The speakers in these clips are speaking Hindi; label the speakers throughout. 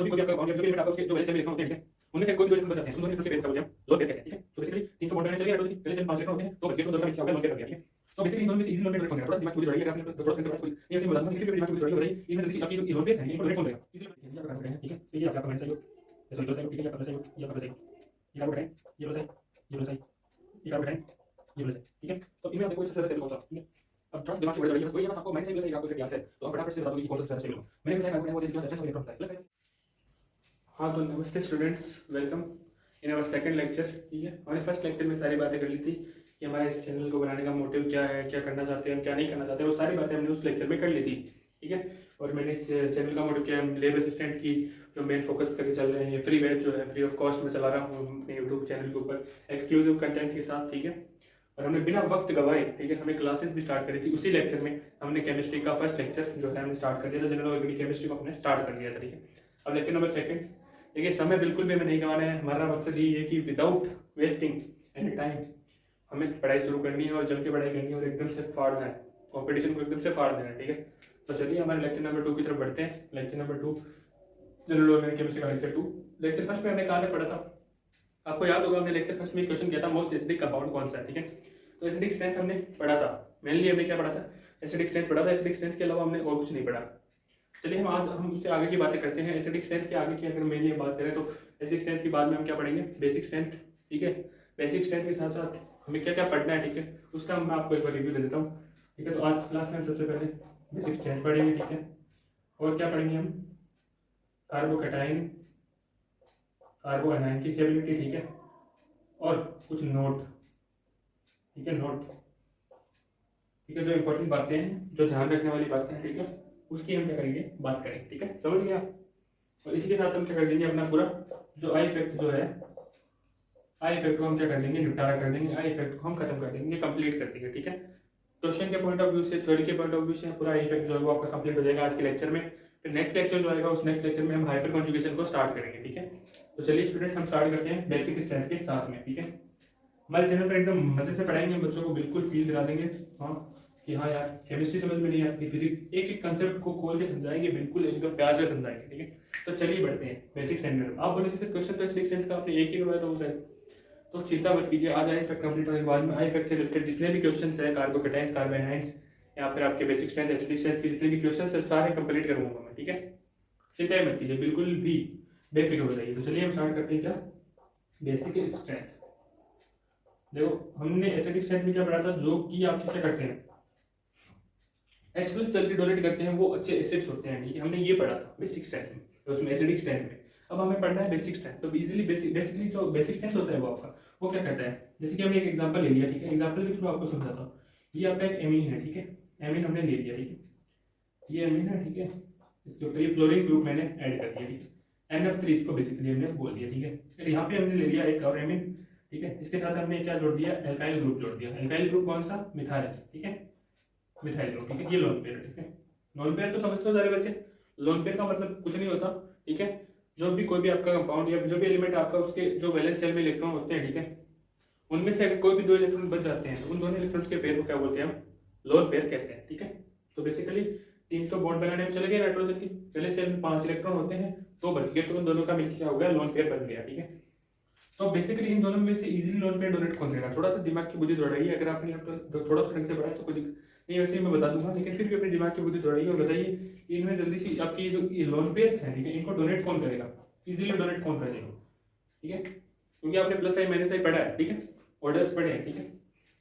Speaker 1: भी कोई आपका बॉन्ड जो भी एलिमेंट आपका उसके जो वैल्यू सेल में इलेक्ट्रॉन होते हैं, उनमें से कोई भी 2 इलेक्ट्रॉन बच जाते हैं, उन दोनों इलेक्ट्रॉन के पेयर का बोलते हैं लोन पेयर कहते हैं, ठीक है। तो बेसिकली 3 तो बॉन्ड बनाने चले गए नाइट्रोजन की, पहले सेल में 5 इलेक्ट्रॉन होते हैं, तो बच गए, तो दोनों का क्या हो गया लोन पेयर हो गया, ठीक है। तो बेसिकली इन दोनों में से इजीली लोन पेयर डोनेट हो गया। थोड़ा सा दिमाग की बुद्धि दौड़ाइए, अगर आपने थोड़ा सा से कोई ये ऐसे बता दूंगा, फिर भी दिमाग की बुद्धि दौड़ाइए, इनमें जल्दी से आपकी जो लोन पेयर है इनको डोनेट कौन करेगा, इजीली ये आपका काम है, ठीक है। तो ये आपका कमेंट चाहिए, ये सॉरी चाहिए, ठीक है, ये आपका चाहिए, ये आपका चाहिए, ये आपका है, ये लो चाहिए, ये लो चाहिए, ये आपका है, ये लो चाहिए, ठीक है। तो इनमें आपको सबसे ज्यादा सेल कौन सा, ठीक है। अब थोड़ा सा दिमाग की बुद्धि दौड़ाइए, बस वही है, बस आपको माइंड से भी आपको फिर याद है, तो आप फटाफट से बता दोगे कि कौन सा सबसे ज्यादा सेल होगा। मैंने बताया कार्बन है वो जो सबसे अच्छा इलेक्ट्रॉन होता है। हाँ, तो नमस्ते students, welcome in our second lecture, ठीक है। हमारे फर्स्ट लेक्चर में सारी बातें कर ली थी कि हमारे इस चैनल को बनाने का मोटिव क्या है, क्या करना चाहते हैं, क्या नहीं करना चाहते हैं, वो सारी बातें हमने उस लेक्चर में कर ली थी, ठीक है। और मैंने इस चैनल का मोटिव क्या है, लेबर असिस्टेंट की जो मेन फोकस करके चल रहे हैं, फ्री बैच जो है फ्री ऑफ कॉस्ट में चला रहा हूँ अपने यूट्यूब चैनल के ऊपर एक्सक्लूसिव कंटेंट के साथ, ठीक है। और हमने बिना वक्त गवाए, ठीक है, हमें क्लासेस भी स्टार्ट करी थी। उसी लेक्चर में हमने केमिस्ट्री का फर्स्ट लेक्चर जो है हमने स्टार्ट कर दिया था, जनरल ऑर्गेनिक केमिस्ट्री को हमने स्टार्ट कर दिया था, ठीक है। अब लेक्चर नंबर सेकंड, देखिए समय बिल्कुल भी हमें नहीं गंवाना है। हमारा मकसद यही है कि विदाउट वेस्टिंग एनी टाइम हमें पढ़ाई शुरू करनी है और जम के पढ़ाई करनी है और एकदम से फाड़ना है, कंपटीशन को एकदम से फाड़ देना है, ठीक है। तो चलिए हमारे लेक्चर नंबर 2 की तरफ बढ़ते हैं। Lecture number 2 general organic chemistry का लेक्चर 2। लेक्चर फर्स्ट में हमने कहाँ तक पढ़ा था, आपको याद होगा, हमने लेक्चर फर्स्ट में क्वेश्चन किया था मोस्ट एसिडिक कंपाउंड कौन सा है, ठीक है। तो एसिडिक स्ट्रेंथ हमने पढ़ा था, मेनली हमने क्या पढ़ा था, एसिडिक स्ट्रेंथ पढ़ा था। एसिडिक स्ट्रेंथ के अलावा हमने और कुछ नहीं पढ़ा। चलिए हम उससे आगे की बातें करते हैं। एसिडिक स्ट्रेंथ के आगे की अगर मेनली बात करें तो एसिडिक स्ट्रेंथ के बाद में हम क्या पढ़ेंगे, बेसिक स्ट्रेंथ, ठीक है। बेसिक स्ट्रेंथ के साथ साथ हमें क्या क्या पढ़ना है, ठीक है, उसका मैं आपको एक बार रिव्यू दे देता हूँ, ठीक है। तो आज की क्लास में हम सबसे पहले बेसिक स्ट्रेंथ पढ़ेंगे, ठीक है। और क्या पढ़ेंगे हम, कार्बोकैटाइन, कार्बो एनायन की स्टेबिलिटी, ठीक है। और कुछ नोट, ठीक है, नोट, ठीक है, जो इंपॉर्टेंट बातें हैं, जो ध्यान रखने वाली बातें हैं, ठीक है, उसकी हम क्या करेंगे, बात करेंगे, ठीक है, समझ गया। और इसी के साथ हम क्या कर देंगे, अपना पूरा जो आई इफेक्ट जो है, आई इफेक्ट को हम क्या कर देंगे, निपटारा कर देंगे, आई इफेक्ट को हम खत्म कर देंगे, कंप्लीट कर देंगे, ठीक है। क्वेश्चन के पॉइंट ऑफ व्यू से, थ्योरी के पॉइंट ऑफ व्यू से पूरा आई इफेक्ट जो है वो आपका कंप्लीट हो जाएगा आज के लेक्चर में। फिर नेक्स्ट लेक्चर जो आएगा उस नेक्स्ट लेक्चर में हम हाइपर कॉन्जुगेशन को स्टार्ट करेंगे, ठीक है। तो चलिए स्टूडेंट हम स्टार्ट करते हैं बेसिक स्ट्रेंथ के साथ में, ठीक है। हमारे चैनल पर एकदम मजे से पढ़ाएंगे, बच्चों को बिल्कुल फील दिला देंगे, हाँ कि हाँ यार केमिस्ट्री समझ में नहीं आती, फिजिक्स एक एक कंसेप्ट को खोल के समझाएंगे, बिल्कुल एकदम प्यार से समझाएंगे, ठीक है। तो चलिए बढ़ते हैं बेसिक स्ट्रेंथ में। आप बोले जैसे क्वेश्चन तो एसिडिक स्ट्रेंथ का आपने एक ही करवाया था वो शायद, तो चिंता मत कीजिए, आज आई इफेक्ट कंप्लीट होने के बाद में आई इफेक्ट से रिलेटेड जितने भी क्वेश्चन है, कार्बोकैटाइंस, कार्बो एनायंस या फिर आपके बेसिक स्ट्रेंथ, एसिडिक स्ट्रेंथ के जितने भी क्वेश्चन है सारे कंप्लीट करूंगा मैं, ठीक है। चिंता मत कीजिए, बिल्कुल भी बेफिक्र हो जाइए। तो चलिए हम स्टार्ट करते हैं क्या, बेसिक स्ट्रेंथ। देखो हमने एसिडिक स्ट्रेंथ में क्या पढ़ा था, जो कि आपके क्या करते हैं, H+ जल्दी डोनेट करते हैं, वो अच्छे एसिड्स होते हैं, ठीक है, हमने ये पढ़ा था बेसिक स्ट्रेंथ में, तो उसमें एसिडिक स्ट्रेंथ में। अब हमें पढ़ना है बेसिक स्ट्रेंथ। तो इजीली बेसिकली जो बेसिक स्ट्रेंथ होता है वो आपका वो क्या कहता है, जैसे कि हमने एक एग्जांपल ले लिया, ठीक है, एग्जांपल के थ्रू आपको समझाता हूँ। ये आपका एक एमीन है, ठीक है, एमीन हमने ले लिया, ठीक है, ये एमीन है, ठीक है, इसके ऊपर ये फ्लोरीन ग्रुप मैंने ऐड कर दिया, ठीक है, NF3 इसको बेसिकली हमने बोल दिया, ठीक है। फिर यहाँ पे हमने ले लिया एक और एमीन, ठीक है, इसके साथ हमने क्या जोड़ दिया, एल्काइल ग्रुप जोड़ दिया। एल्काइल ग्रुप कौन सा, मिथाइल, ठीक है, मिथाइल ग्रुप, ठीक है, ये लोन पेयर है, ठीक है। लोन पेयर तो समझते हो सारे बच्चे, लोन पेयर का मतलब कुछ नहीं होता, ठीक है। जो भी कोई भी आपका कंपाउंड या जो भी एलिमेंट आपका उसके जो वैलेंस शेल में इलेक्ट्रॉन होते हैं, ठीक है, उनमें से अगर कोई भी 2 इलेक्ट्रॉन बच जाते हैं तो उन दोनों इलेक्ट्रॉन्स के पेयर को क्या बोलते हैं, हम लोन पेयर कहते हैं, ठीक है। तो बेसिकली 3 तो बॉन्ड बनाने में चले गए नाइट्रोजन की, पहले शेल में 5 इलेक्ट्रॉन होते हैं, 2 बच गए, तो उन दोनों का मिलकर क्या हो गया, लोन पेयर बन गया, ठीक है। तो बेसिकली इन दोनों में से इजीली लोन पेयर डोनेट कौन करेगा, थोड़ा सा दिमाग की बुद्धि दौड़ाइए। अगर आपने थोड़ा सा ढंग से पढ़ा है तो कोई नहीं, वैसे ही मैं बता दूंगा, लेकिन फिर भी अपने दिमाग की बुद्धि दौड़ाइए और बताइए इनमें जल्दी से आपकी जो लोन पेयर्स हैं, ठीक है, इनको डोनेट कौन करेगा, इजीली डोनेट कौन कर देगा, ठीक है। क्योंकि आपने प्लस साइन माइनस साइन पढ़ा है, ठीक है, ऑर्डर्स पढ़े हैं, ठीक है,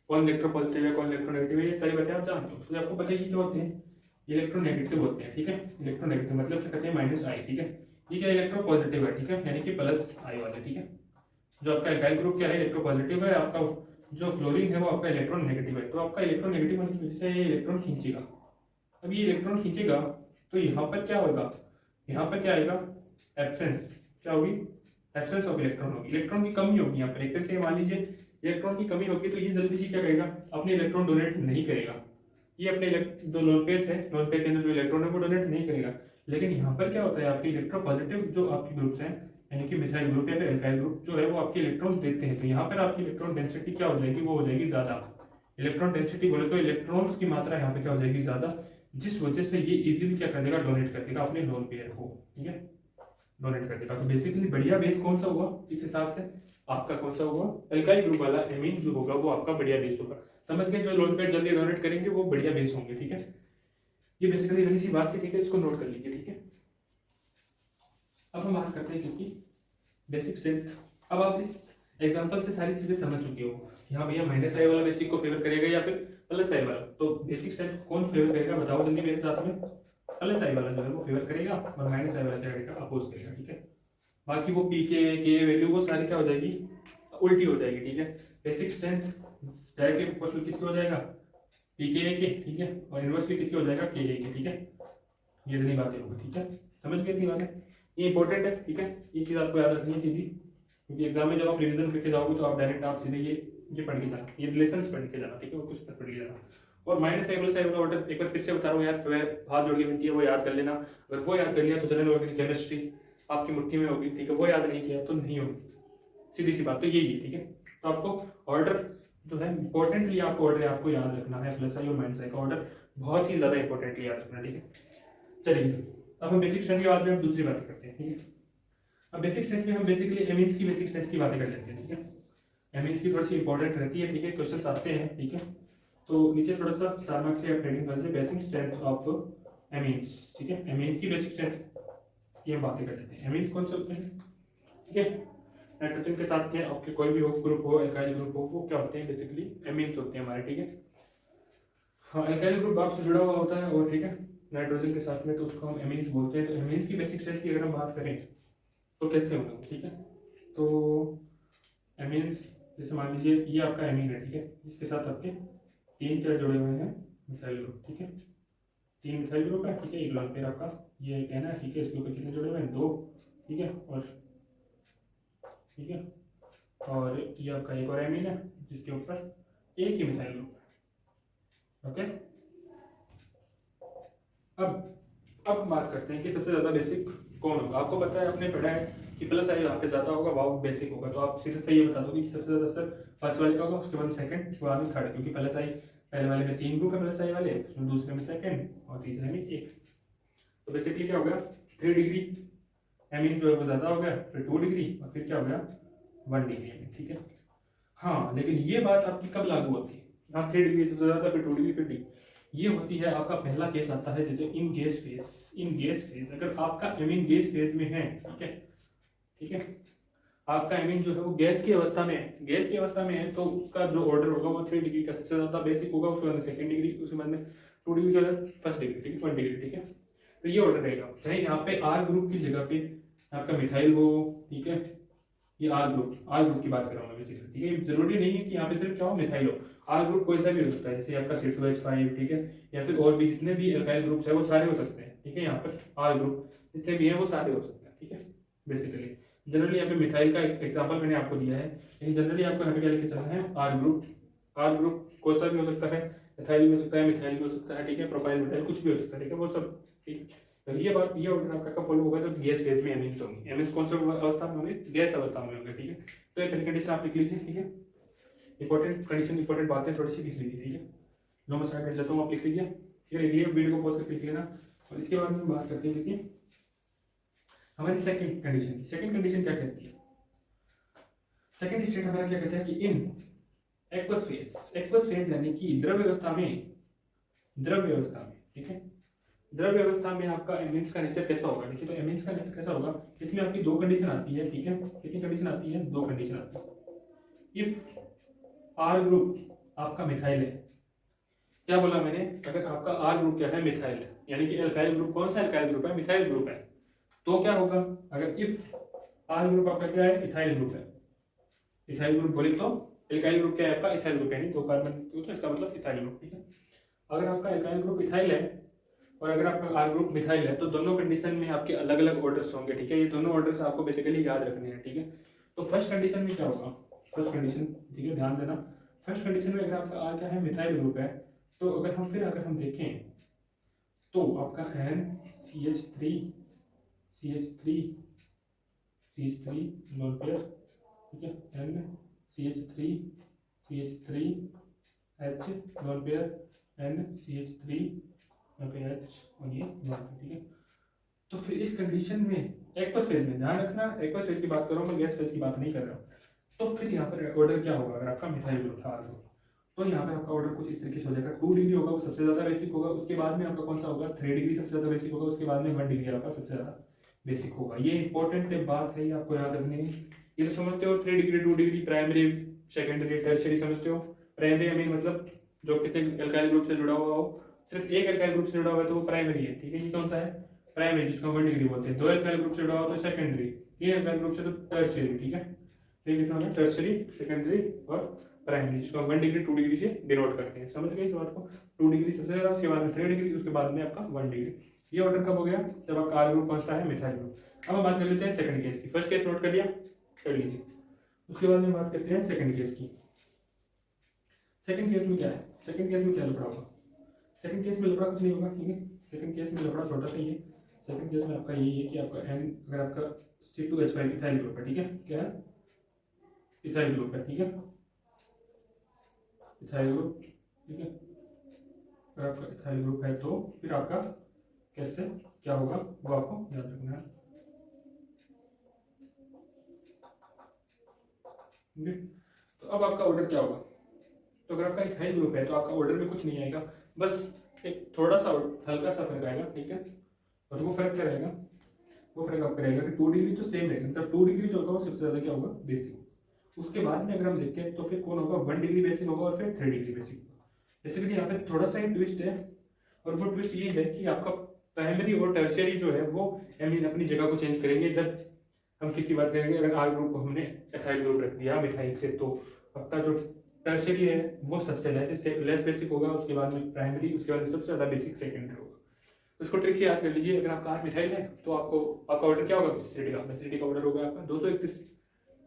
Speaker 1: कौन इलेक्ट्रो पॉजिटिव है कौन इलेक्ट्रो नेगेटिव है, ये सारी बातें आप जानते हो। तो आपको पता है कि क्या होते हैं, इलेक्ट्रो नेगेटिव होते हैं, ठीक है। इलेक्ट्रो नेगेटिव मतलब क्या कहते हैं, -I, ठीक है। ये क्या इलेक्ट्रो पॉजिटिव है, ठीक है, यानी कि +I वाले, ठीक है। जो आपका एल्काइल ग्रुप क्या है, इलेक्ट्रो पॉजिटिव है, आपका जो फ्लोरीन है वो आपका इलेक्ट्रॉन नेगेटिव है। तो आपका इलेक्ट्रॉन नेगेटिव होने की वजह से ये इलेक्ट्रॉन खींचेगा। अब ये इलेक्ट्रॉन खींचेगा तो यहाँ पर क्या होगा, यहाँ पर क्या आएगा, एब्सेंस, क्या होगी, एब्सेंस ऑफ इलेक्ट्रॉन होगी, इलेक्ट्रॉन की कमी होगी यहाँ पर। एक तरह से मान लीजिए इलेक्ट्रॉन की कमी होगी, तो ये जल्दी से क्या करेगा, अपने इलेक्ट्रॉन डोनेट नहीं करेगा। ये अपने जो लोन पेयर्स है, लोन पेयर के अंदर जो इलेक्ट्रॉन है वो डोनेट नहीं करेगा। लेकिन यहाँ पर क्या होता है, आपके इलेक्ट्रो पॉजिटिव जो आपके ग्रुप्स हैं, यानी कि मिथाइल ग्रुप या फिर एल्काइल ग्रुप जो है वो आपके इलेक्ट्रॉन देते हैं, तो यहाँ पर आपकी इलेक्ट्रॉन डेंसिटी क्या हो जाएगी, वो हो जाएगी ज्यादा। इलेक्ट्रॉन डेंसिटी बोले तो इलेक्ट्रॉन्स की मात्रा यहाँ पे क्या हो जाएगी, ज्यादा, जिस वजह से ये इजीली क्या कर देगा, डोनेट कर देगा अपने लोन पेयर को, ठीक है। डोनेट कर देगा। तो बेसिकली बढ़िया बेस कौन सा हुआ इस हिसाब से, आपका कौन सा हुआ, एल्काइल ग्रुप वाला एमीन जो होगा वो आपका बढ़िया बेस होगा। समझ गए, जो लोन पेड जल्दी डोनेट करेंगे वो बढ़िया बेस होंगे, ठीक है। ये बेसिकली इतनी सी बात थी, ठीक है, इसको नोट कर लीजिए, ठीक है। अब हम बात करते हैं किसकी, बेसिक स्ट्रेंथ। अब आप इस एग्जांपल से सारी चीजें समझ चुके हो, यहाँ भैया माइनस आई वाला बेसिक को फेवर करेगा या फिर प्लस आई वाला। तो बेसिक स्ट्रेंथ कौन फेवर करेगा बताओ जल्दी मेरे साथ में, प्लस आई वाला जो है वो फेवर करेगा और माइनस आई वाला क्या करेगा, अपोज करेगा, ठीक है। बाकी वो पी के वैल्यू वो सारी क्या हो जाएगी, उल्टी हो जाएगी, ठीक है। बेसिक स्ट्रेंथ डायरेक्टली प्रोपोर्शनल किसके हो जाएगा, पी के, ठीक है, और इनवर्सली किसके हो जाएगा, के के, ठीक है। ये इतनी बातें होगी, ठीक है, समझ गए इतनी बातें, ये इंपॉर्टेंट है, ठीक है। ये चीज़ आपको याद रखनी है सीधी, क्योंकि एग्जाम में जब आप रिवीजन करके जाओगे तो आप डायरेक्ट आप सीधे ये पढ़ के जाना, ये रिलेशंस पढ़ के जाना, ठीक है, वो कुछ पढ़ के जाना। और माइनस आई प्लस आई वाला ऑर्डर एक बार फिर से बता रहा हूँ यार, हाथ जोड़ के विनती है वो याद कर लेना। अगर वो याद कर लिया तो जनरल ऑर्गेनिक केमिस्ट्री आपकी मुट्ठी में होगी, ठीक है। वो याद नहीं किया तो नहीं होगी, सीधी सी बात तो यही है, ठीक है। तो आपको ऑर्डर जो है इंपॉर्टेंटली आपको ऑर्डर आपको याद रखना है, प्लस आई और माइनस आई का ऑर्डर बहुत ही ज्यादा इंपॉर्टेंटली याद रखना, ठीक है। चलिए अब हम बेसिक स्ट्रेंथ के बाद में हम दूसरी बात करते हैं, ठीक है। अब बेसिक स्ट्रेंथ में हम बेसिकली एमीन्स की बेसिक स्ट्रेंथ की बातें कर लेते हैं, ठीक है। एमीन्स की थोड़ी सी इंपॉर्टेंट रहती है, ठीक है, क्वेश्चंस आते हैं, ठीक है। तो नीचे थोड़ा सा स्टार मार्क से आप हेडिंग कर लीजिए, बेसिक स्ट्रेंथ ऑफ एमीन्स, ठीक है। एमीन्स की बेसिक स्ट्रेंथ की हम बातें कर लेते हैं। एमीन्स कौन से होते हैं, ठीक है, नाइट्रोजन के साथ में आपके कोई भी हो ग्रुप हो, एल्काइल ग्रुप हो, वो क्या होते हैं, बेसिकली एमीन्स होते हैं हमारे, ठीक है। हाँ, एल्काइल ग्रुप आपसे जुड़ा हुआ होता है और ठीक है नाइट्रोजन के साथ में, तो उसको हम एमीन्स बोलते हैं। तो एमीन्स की बेसिक स्ट्रेंथ की अगर हम बात करें तो कैसे होगा, ठीक है। तो एमीन्स जैसे मान लीजिए ये आपका एमीन है, ठीक है, जिसके साथ आपके तीन क्या जुड़े हुए हैं, मिथाइल ग्रुप, ठीक है। तीन मिथाइल ग्रुप है, ठीक है, एक लोन पेयर आपका ये एक है ना, ठीक है। इसके ऊपर कितने जुड़े हुए हैं, दो, ठीक है, और ठीक है, और ये आपका एक और एमीन है जिसके ऊपर एक ही मिथाइल ग्रुप है, ओके। अब हम बात करते हैं कि सबसे ज्यादा बेसिक कौन होगा। आपको पता है, आपने पढ़ा है कि प्लस आई यहाँ पे ज्यादा होगा, वाव बेसिक होगा, तो आप सीधे से ये बता दोगे कि सबसे ज्यादा सर फर्स्ट वाले का होगा, उसके बाद सेकंड, उसके बाद में थर्ड, क्योंकि प्लस आई पहले वाले में 3 ग्रुप है प्लस आई वाले, दूसरे में सेकंड और तीसरे में एक। तो बेसिकली क्या हो गया, 3 डिग्री एमीन जो है वो ज्यादा हो गया, फिर 2 डिग्री और फिर क्या हो गया 1 डिग्री एमीन, ठीक है। हाँ, लेकिन ये बात आपकी कब लागू होती है, हाँ 3 डिग्री सबसे ज्यादा, फिर 2 डिग्री, फिर डिग्री। ये होती है आपका पहला केस आता है जैसे इन गैस फेज, इन गैस फेज अगर आपका एमीन गैस फेज में है, ठीक है, ठीक है, आपका एमीन जो है वो गैस की अवस्था में है, गैस की अवस्था में है, तो उसका जो ऑर्डर होगा वो 3 डिग्री का सबसे ज्यादा बेसिक होगा, उसके बाद सेकंड डिग्री, उसके बाद में 2 डिग्री जो है फर्स्ट डिग्री, ठीक है, 1 डिग्री, ठीक है। तो ये ऑर्डर रहेगा, चाहे यहाँ पे आर ग्रुप की जगह पे आपका मिथाइल हो, ठीक है, ये आर ग्रुप की बात कर रहा हूँ मैं बेसिकली, ठीक है। जरूरी नहीं है कि यहाँ पे सिर्फ क्या हो मिथाइल हो, आर ग्रुप कोई सा भी हो सकता है, जैसे आपका C2H5, ठीक है, या फिर और भी जितने भी एल्काइल ग्रुप्स है वो सारे हो सकते हैं, ठीक है। यहाँ पर आर ग्रुप जितने भी हैं वो सारे हो सकते हैं, ठीक है। बेसिकली जनरली यहाँ पे मिथाइल का एग्जांपल मैंने आपको दिया है, लेकिन जनरली आपको यहाँ पे क्या लेके चलना है, आर ग्रुप कोई सा भी हो सकता है, एथाइल भी हो सकता है, मिथाइल भी हो सकता है, ठीक है, प्रोपाइल मिथाइल कुछ भी हो सकता है, ठीक है, वो सब ठीक। तो ये बात, ये ऑर्डर आपका कब फॉलो होगा जब गैस फेज में एमीन्स होंगे। एमीन्स कौन सी अवस्था में होंगे, गैस अवस्था में होंगे, ठीक है। तो एक कंडीशन आप लिख लीजिए, ठीक है, इंपॉर्टेंट कंडीशन, इंपॉर्टेंट बातें थोड़ी सी लिख लीजिए, ठीक है। लो मैं स्टार्ट कर जाता हूँ, आप लिख लीजिए, ठीक है, लिख लिया, वीडियो को पॉज करके लिख लेना। और इसके बाद में बात करते हैं किसकी, हमारी सेकंड कंडीशन की। सेकंड कंडीशन क्या कहती है, सेकंड स्टेट हमारा क्या कहता है कि इन एक्वस फेज यानी कि द्रव्य अवस्था में, ठीक है, द्रव्य अवस्था में आपका एमीन्स का नेचर कैसा होगा। देखिए तो एमीन्स का नेचर कैसा होगा, इसमें आपकी दो कंडीशन आती है, ठीक है, कितनी कंडीशन आती है, दो कंडीशन आती है। इफ आर ग्रुप आपका मिथाइल है, क्या बोला मैंने, अगर आपका आर ग्रुप क्या है, मिथाइल है, यानी कि एल्काइल ग्रुप कौन सा एल्काइल ग्रुप है, मिथाइल ग्रुप है, तो क्या होगा, अगर इफ आर ग्रुप आपका क्या है, इथाइल ग्रुप है, इथाइल ग्रुप बोले तो एल्काइल ग्रुप क्या है आपका, इथाइल ग्रुप, यानी 2 कार्बन, तो इसका मतलब इथाइल ग्रुप, ठीक है। अगर आपका एल्काइल ग्रुप इथाइल है और अगर आपका आर ग्रुप मिथाइल है, तो दोनों कंडीशन में आपके अलग अलग ऑर्डर्स होंगे, ठीक है। ये दोनों ऑर्डर्स आपको बेसिकली याद रखने हैं, ठीक है। तो फर्स्ट कंडीशन में क्या होगा, फर्स्ट कंडीशन, ठीक है, ध्यान देना, फर्स्ट कंडीशन में अगर आपका आर क्या है, मिथाइल ग्रुप है, तो अगर हम देखें तो आपका CH3 लोन पेयर, ठीक है, CH3H लोन पेयर, NCH3 यहाँ पे H और ये नॉन, ठीक है। तो फिर इस कंडीशन में एक्वस फेज में ध्यान रखना, एक्वस फेज की बात कर रहा हूँ मैं, गैस फेज की बात नहीं कर रहा हूँ। तो फिर यहाँ पर ऑर्डर क्या होगा, अगर आपका मिथाइल ग्रुप था तो यहाँ पर आपका ऑर्डर कुछ इस तरीके से हो जाएगा। 2 डिग्री होगा वो सबसे ज्यादा बेसिक होगा, उसके बाद में आपका कौन सा होगा 3 डिग्री सबसे ज्यादा बेसिक होगा, उसके बाद में 1 डिग्री आपका सबसे ज्यादा बेसिक होगा। ये इंपॉर्टेंट बात है, ये आपको याद रखनी है। ये तो समझते हो 3 degree 2 degree primary secondary tertiary समझते हो। प्राइमरी आई मीन मतलब जो कितने एल्काइल ग्रुप से जुड़ा हुआ हो, सिर्फ एक एल्काइल ग्रुप से जुड़ा हुआ है तो वो प्राइमरी है, ठीक है। ये कौन सा है प्राइमरी, जिसको 1 डिग्री बोलते हैं। 2 एल्काइल ग्रुप से जुड़ा हुआ तो सेकेंडरी, 3 एल्काइल ग्रुप से तो टर्शियरी, ठीक है। ये कितना है टर्शियरी, सेकेंडरी और प्राइमरी, जिसको 1 डिग्री 2 डिग्री से डिनोट करते हैं। समझ गए इस बात को। 2 डिग्री सबसे ज्यादा, उसके बाद में 3 डिग्री, उसके बाद में आपका 1 डिग्री। ये ऑर्डर कब हो गया, जब आपका आर ग्रुप कौन सा है मिथाइल ग्रुप। अब हम बात कर लेते हैं सेकंड केस की। फर्स्ट केस नोट कर लिया, कर लीजिए। उसके बाद में बात करते हैं सेकंड केस की। सेकंड केस में क्या है, सेकंड केस में क्या लफड़ा होगा। सेकंड केस में लफड़ा कुछ नहीं होगा, ठीक है। सेकंड केस में लफड़ा छोटा सा ही है। सेकंड केस में आपका यही है कि आपका एन, अगर आपका C2H5 इथाइल ग्रुप है, ठीक है, क्या है इथाइल ग्रुप है, ठीक है, इथाइल ग्रुप, ठीक है। अगर आपका इथाइल ग्रुप है तो फिर आपका कैसे क्या होगा वो आपको याद रखना है, ठीक है। तो अब आपका ऑर्डर क्या होगा, तो अगर आपका इथाइल ग्रुप है तो आपका ऑर्डर में कुछ नहीं आएगा, बस एक थोड़ा सा हल्का सा फर्क आएगा, ठीक है। और वो फर्क क्या रहेगा, वो फर्क आपका रहेगा कि 2 डिग्री तो सेम रहेगा, मतलब 2 डिग्री जो होगा वो सबसे ज्यादा क्या होगा बेसिक। उसके बाद में अगर हम देखें तो फिर कौन होगा 1 डिग्री बेसिक होगा और फिर 3 डिग्री बेसिक होगा। बेसिकली यहाँ पे थोड़ा सा ही ट्विस्ट है, और वो ट्विस्ट ये है कि आपका प्राइमरी और टर्शियरी जो है वो आई मीन अपनी जगह को चेंज करेंगे। जब हम किसी बात करेंगे, अगर आर ग्रुप को हमने एथाइल ग्रुप रख दिया मिथाइल से, तो आपका जो टर्शियरी है वो सबसे लेस बेसिक होगा, उसके बाद में प्राइमरी, उसके बाद सबसे ज्यादा बेसिक सेकेंडरी होगा। उसको ट्रिक से याद कर लीजिए। अगर आपका मिथाइल है तो आपको आपका ऑर्डर क्या होगा बेसिसिटी का, बेसिसिटी का ऑर्डर होगा आपका 231।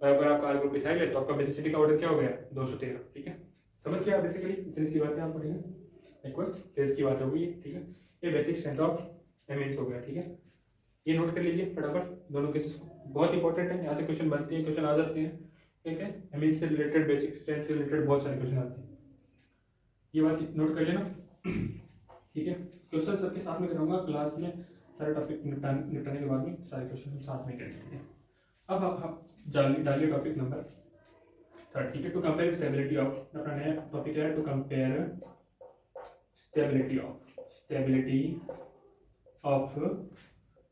Speaker 1: अगर आपका आर ग्रुप मिथाइल है तो आपका बेसिसिटी का ऑर्डर क्या हो गया 213, ठीक है। समझ गया बेसिकली, इतनी सी बातें आप पढ़ेंगे। एक्वस फेज की बात होगी, ठीक है। ये बेसिक स्ट्रेंथ ऑफ एमिन्स हो गया, ठीक है। ये नोट कर लीजिए फटाफट दोनों केसेस को, बहुत इंपॉर्टेंट है। यहाँ से क्वेश्चन बनते हैं, क्वेश्चन आ जाते हैं, ठीक है। एमिन से रिलेटेड, बेसिक स्ट्रेंथ से रिलेटेड बहुत सारे क्वेश्चन आते हैं, ये बात नोट कर लेना, ठीक है। क्वेश्चन सबके साथ में कराऊंगा क्लास में, सारे टॉपिक निपटाने के बाद में सारे क्वेश्चन साथ में करेंगे। अब आप डालिए टॉपिक नंबर 3, ठीक है। टू कंपेयर स्टेबिलिटी ऑफ, अपना नया टॉपिक है to compare stability of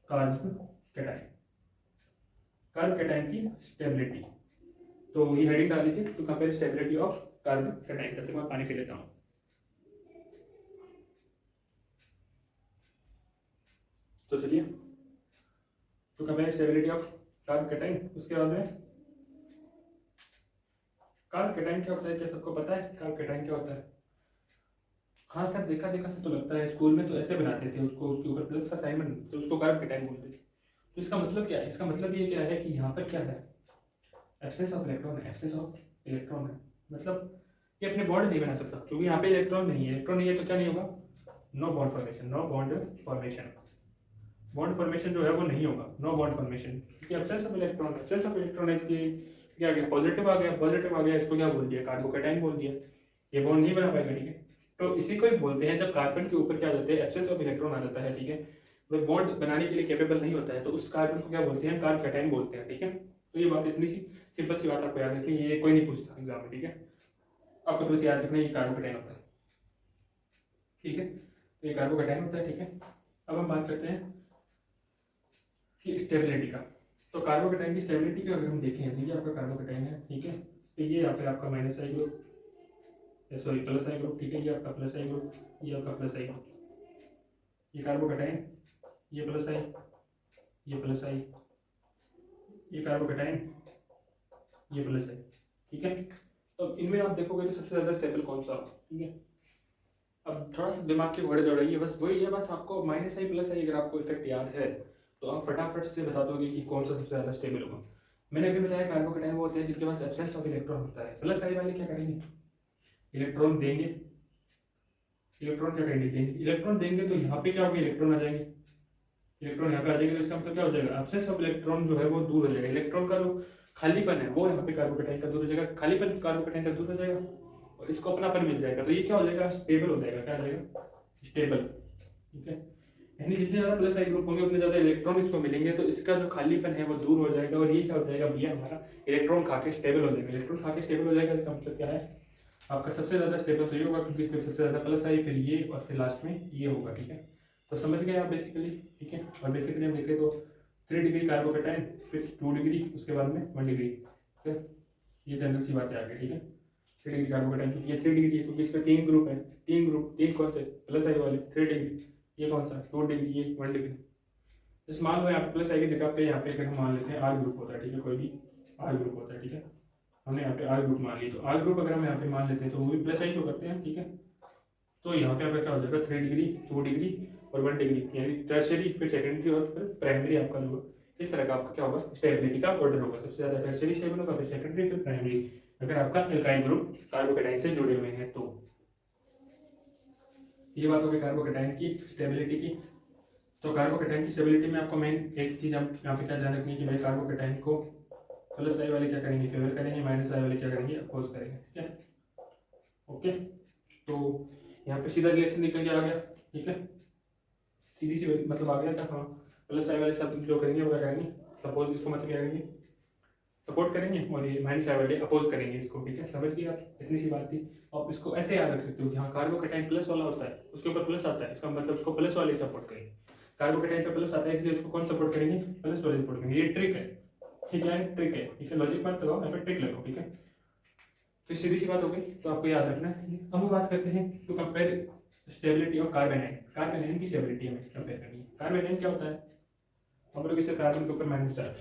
Speaker 1: carbocation, carbocation की स्टेबिलिटी। तो ये हेडिंग डाल लीजिए to compare stability of carbocation. तब तक मैं पानी पी लेता हूँ। तो चलिए to compare stability of carbocation. उसके बाद में कार्ब कैटायन क्या होता है, क्या सबको पता है कार्ब कैटायन क्या होता है। हाँ सर, देखा देखा से तो लगता है, स्कूल में तो ऐसे बनाते थे उसको, उसके ऊपर प्लस का साइन बन, तो उसको कार्ब कैटायन बोलते थे। तो इसका मतलब क्या है, इसका मतलब ये क्या है कि यहाँ पर क्या है एब्सेंस ऑफ इलेक्ट्रॉन है, एब्सेंस ऑफ इलेक्ट्रॉन है। मतलब ये अपने बॉन्ड नहीं बना सकता, क्योंकि यहाँ पे इलेक्ट्रॉन नहीं है। इलेक्ट्रॉन नहीं है तो क्या नहीं होगा, no bond formation, no bond formation, bond formation जो है वो नहीं होगा, नो बॉन्ड फॉर्मेशन, क्योंकि absence of electron, absence of electron है। इसकी क्या आ गया पॉजिटिव आ गया, पॉजिटिव आ गया, इसको क्या बोल दिया कार्बोकैटायन बोल दिया। ये बॉन्ड नहीं बना पाएगा, ठीक है। तो इसी को ही बोलते हैं जब कार्बन के ऊपर क्या आ जाते हैं एब्सेंस ऑफ इलेक्ट्रॉन आ जाता है, ठीक है। वो बॉन्ड बनाने के लिए कैपेबल नहीं होता है, तो उस कार्बन को क्या बोलते हैं कार्बोकैटायन बोलते हैं, ठीक है। तो ये बात इतनी सी सिंपल सी बात आपको याद रखनी, ये कोई नहीं पूछता एग्जाम में, ठीक है। आपको थोड़ी सी याद रखना ये कार्बोकैटायन होता है, ठीक है। तो ये कार्बोकैटायन होता है, ठीक है। अब हम बात करते हैं कि स्टेबिलिटी का। तो कार्बोकैटायन की स्टेबिलिटी का अगर हम देखें, ठीक है, आपका कार्बोकैटायन है, ठीक है। तो ये यहाँ पे आपका माइनस आई ग्रुप, सॉरी प्लस आई ग्रुप, ठीक है। ये आपका प्लस आई ग्रुप, ये आपका प्लस आई ग्रुप, ये कार्बोकैटायन, ये प्लस आई, ये प्लस आई, ये कार्बोकैटायन, ये प्लस आई, ठीक है। तो इनमें आप देखोगे तो सबसे ज्यादा स्टेबल कौन सा, ठीक है। अब थोड़ा सा दिमाग के घोड़े दौड़ाइए, बस वही है, बस आपको माइनस आई प्लस आई अगर आपको इफेक्ट याद है तो आप फटाफट से बता दोगे कि कौन सा सबसे ज्यादा स्टेबल होगा। मैंने अभी बताया कार्बोकैटायन वो होते हैं जिनके पास एब्सेंस ऑफ इलेक्ट्रॉन होता है। प्लस आई वाले क्या करेंगे, इलेक्ट्रॉन देंगे, इलेक्ट्रॉन क्या करेंगे देंगे, इलेक्ट्रॉन देंगे तो यहाँ पे क्या होगा इलेक्ट्रॉन आ जाएंगे, इलेक्ट्रॉन यहाँ पे आ जाएंगे, तो इसका मतलब क्या हो जाएगा एब्सेंस ऑफ इलेक्ट्रॉन जो है वो दूर हो जाएगा। इलेक्ट्रॉन का जो खालीपन है वो यहाँ पे कार्बोकैटायन का दूर हो जाएगा, खालीपन कार्बोकैटायन का दूर हो जाएगा और इसको अपनापन मिल जाएगा। तो ये क्या हो जाएगा स्टेबल हो जाएगा, क्या हो जाएगा स्टेबल, ठीक है। यानी जितने ज़्यादा प्लस आई ग्रुप होंगे उतने ज़्यादा इलेक्ट्रॉन इसको मिलेंगे, तो इसका जो खालीपन है वो दूर हो जाएगा और ये क्या हो जाएगा भैया, हमारा इलेक्ट्रॉन खा के स्टेबल हो जाएगा। इलेक्ट्रॉन खा के स्टेबल हो जाएगा, इसका मतलब क्या है, आपका सबसे ज़्यादा स्टेबल तो ये होगा क्योंकि इसमें सबसे ज़्यादा प्लस आई, फिर ये और फिर लास्ट में ये होगा। ठीक है, तो समझ गए आप बेसिकली। ठीक है, और बेसिकली हम देखें तो 3 डिग्री कार्बोकेटाइन, फिर 2 डिग्री, उसके बाद में 1 डिग्री। ठीक है, ये जनरल सी बातें आ गई। ठीक है, 3 डिग्री कार्बोकेटाइन, ये 3 डिग्री है क्योंकि इसमें 3 ग्रुप है। 3 कौन से प्लस आई वाले 3 डिग्री, ये कौन सा 2 डिग्री, ये 1 डिग्री। जैसे मान लो यहाँ पे प्लस आई की जगह पे यहाँ पे अगर हम मान लेते हैं आर ग्रुप होता है। ठीक है, कोई भी आर ग्रुप होता है। ठीक है, हमने यहाँ पे आर ग्रुप मान ली, तो आर ग्रुप अगर हम यहाँ पे मान लेते हैं तो वो भी प्लस आई शो करते हैं। ठीक है, तो यहाँ पे आपका क्या हो जाएगा 3 डिग्री, 2 डिग्री और 1 डिग्री, यानी टर्शियरी, फिर सेकेंडरी और फिर प्राइमरी आपका जो इस तरह का आपका क्या होगा स्टेबिलिटी का ऑर्डर होगा। सबसे ज्यादा टर्शियरी स्टेबल होगा, फिर सेकेंडरी, फिर प्राइमरी, अगर आपका एल्काइल ग्रुप कार्बोकेटाइन से जुड़े हुए हैं तो। ये बात होगी कार्बोकेटाइन की स्टेबिलिटी की। तो कार्बोकेटाइन की स्टेबिलिटी में आपको मेन एक चीज हम यहाँ पे क्या ध्यान रखनी है कि भाई कार्बोकेटाइन को प्लस आई वाले क्या करेंगे, फेवर करेंगे, माइनस आई वाले क्या करेंगे, अपोज करेंगे। ठीक है, ओके, तो यहाँ पे सीधा रिलेशन निकल के आ गया। ठीक है, सीधी सी मतलब आ गया था। हाँ, प्लस आई वाले सब जो करेंगे वो क्या करेंगे, सपोज इसको मतलब क्या करेंगे, सपोर्ट करेंगे, और ये माइनस आई वाले अपोज करेंगे इसको। ठीक है, समझ गए आप, इतनी सी बात थी। आप इसको ऐसे याद रख सकते हो कि हाँ कार्बोकेटाइन प्लस वाला होता है, उसके ऊपर प्लस आता है, इसका मतलब उसको प्लस वाले सपोर्ट करेंगे। कार्बोकेटाइन पे प्लस आता है इसलिए उसको कौन सपोर्ट करेंगे, प्लस वाले सपोर्ट करेंगे। ये ट्रिक है, ठीक है, ट्रिक है। ठीक है, लॉजिक मत लगाओ, यहाँ पे ट्रिक लगाओ। ठीक है, तो सीधी सी बात हो गई, तो आपको याद रखना है। अब हम बात करते हैं to compare stability of carbanion. Carbanion की स्टेबिलिटी हमें कंपेयर करनी है। कार्बेनाइन क्या होता है, हम लोग इसे कार्बन के ऊपर माइनस चार्ज